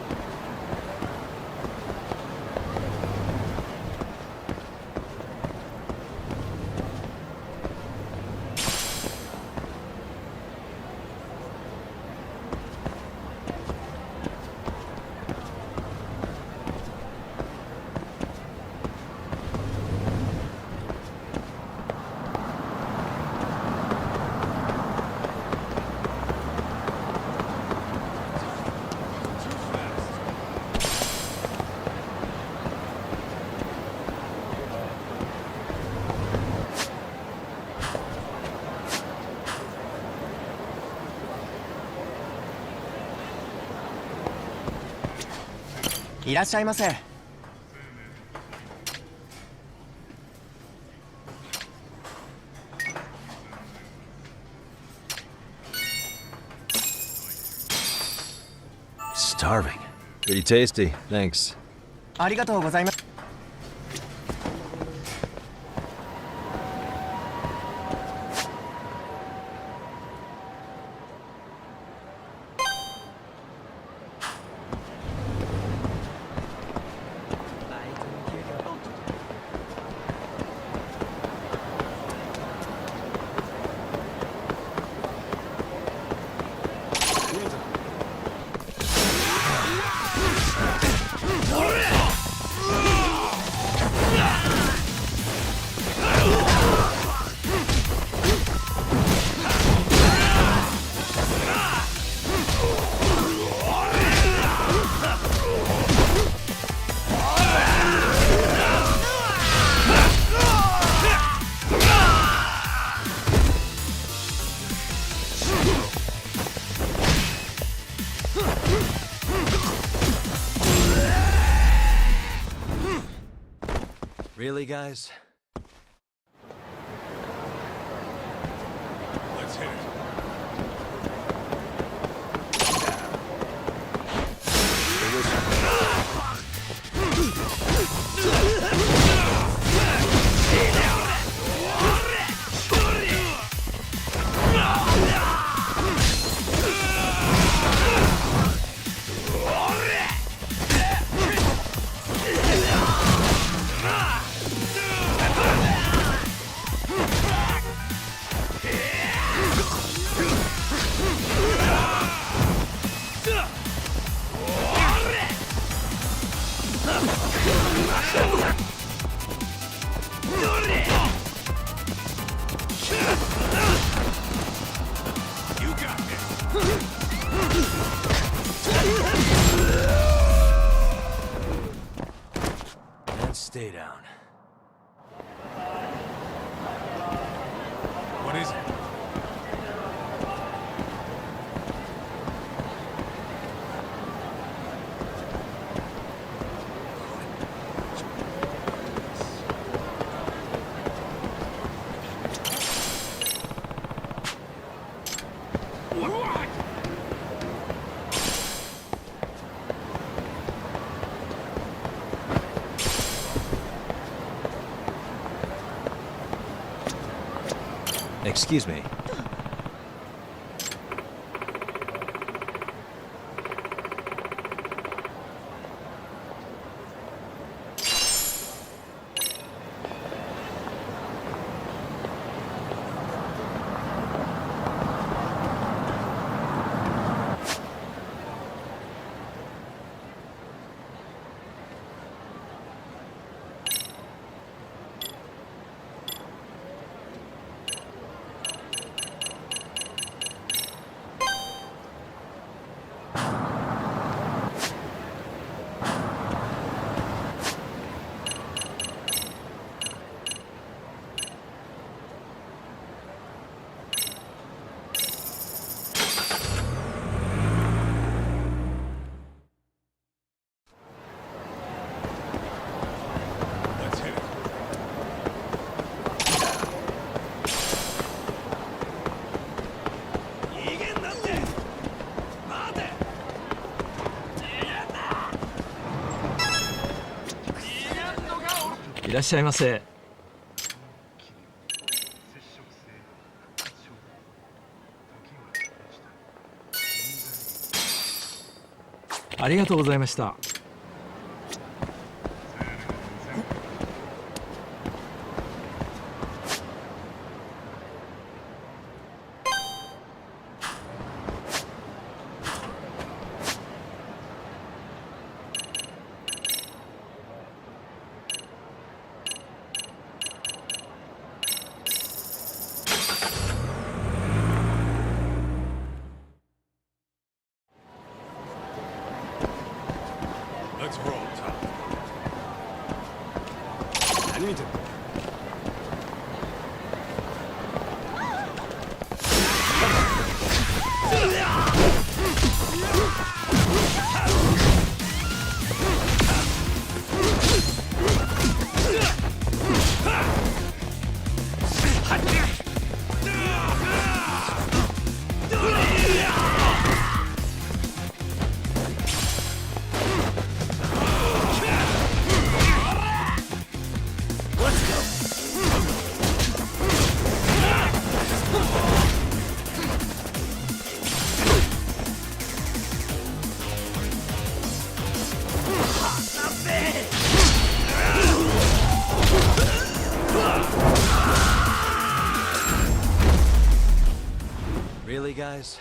いらっしゃいませ。Starving. Pretty tasty. Thanks. ありがとうございます。Really, guys? Let's hit it. And stay down. What is it? Excuse me. I いらっしゃいませ。ありがとうございました。Let's roll, Tom. I need to... guys?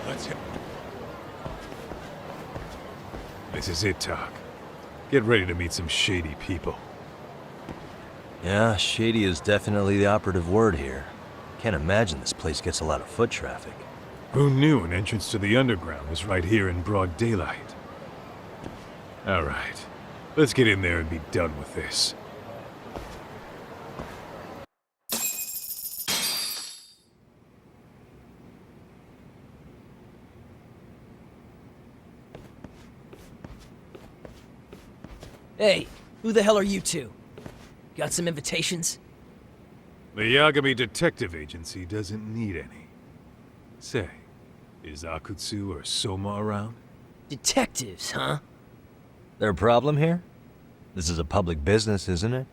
Let's hit. This is it, Talk. Get ready to meet some shady people. Yeah, shady is definitely the operative word here. Can't imagine this place gets a lot of foot traffic. Who knew an entrance to the underground was right here in broad daylight? Alright, let's get in there and be done with this. Hey, who the hell are you two? Got some invitations? The Yagami Detective Agency doesn't need any. Say, is Akutsu or Soma around? Detectives, huh? There a problem here? This is a public business, isn't it?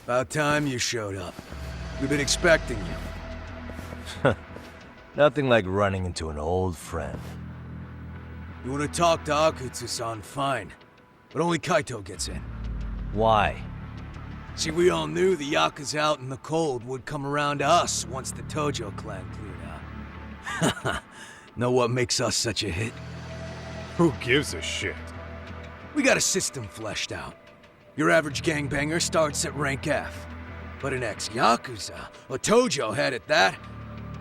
About time you showed up. We've been expecting you. Nothing like running into an old friend. You want to talk to Akutsu-san, fine. But only Kaito gets in. Why? See, we all knew the Yakuza out in the cold would come around to us once the Tojo clan cleared out. Know what makes us such a hit? Who gives a shit? We got a system fleshed out. Your average gangbanger starts at rank F. But an ex-Yakuza, a Tojo head at that,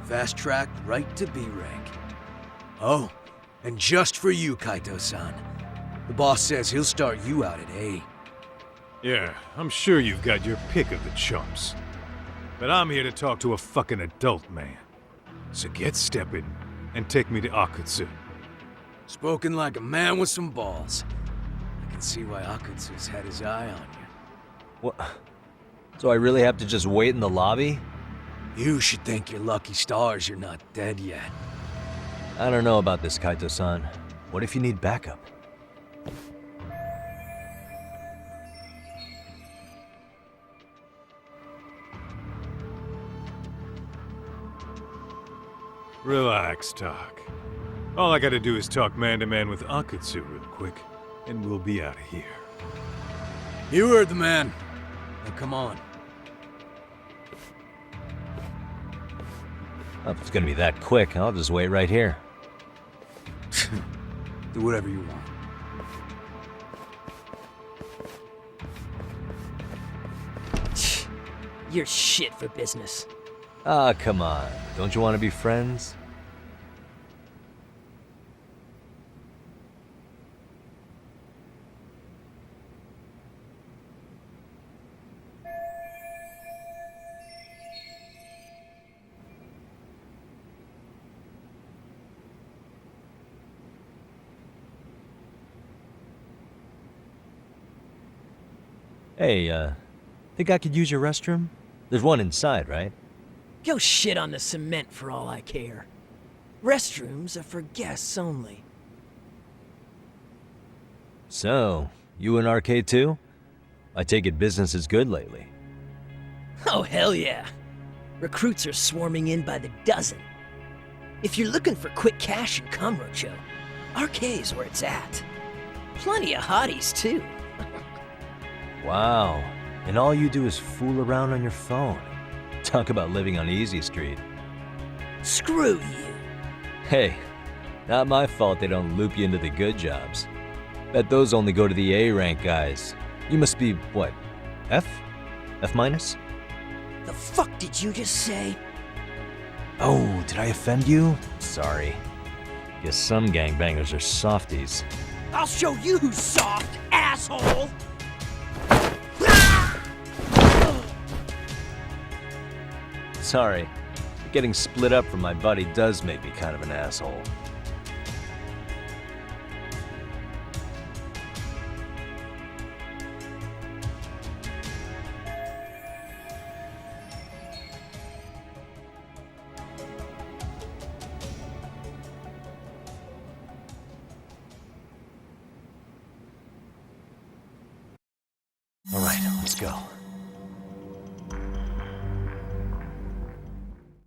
fast-tracked right to B rank. Oh, and just for you, Kaito-san. The boss says he'll start you out at A. Yeah, I'm sure you've got your pick of the chumps. But I'm here to talk to a fucking adult man. So get stepping and take me to Akutsu. Spoken like a man with some balls. I can see why Akutsu's had his eye on you. What? So I really have to just wait in the lobby? You should thank your lucky stars you're not dead yet. I don't know about this, Kaito-san. What if you need backup? Relax, Talk. All I gotta do is talk man-to-man with Akutsu real quick, and we'll be out of here. You heard the man. Now come on. If it's gonna be that quick, I'll just wait right here. Do whatever you want. You're shit for business. Ah, come on. Don't you want to be friends? Hey, think I could use your restroom? There's one inside, right? Go shit on the cement for all I care. Restrooms are for guests only. So, you in Arcade too? I take it business is good lately. Oh, hell yeah. Recruits are swarming in by the dozen. If you're looking for quick cash in Kamurocho, Arcade's where it's at. Plenty of hotties, too. Wow, and all you do is fool around on your phone. Talk about living on Easy Street. Screw you. Hey, not my fault they don't loop you into the good jobs. Bet those only go to the A-rank guys. You must be, what, F? F minus? The fuck did you just say? Oh, did I offend you? Sorry. Guess some gangbangers are softies. I'll show you who's soft, asshole! Sorry. Getting split up from my buddy does make me kind of an asshole. All right, let's go.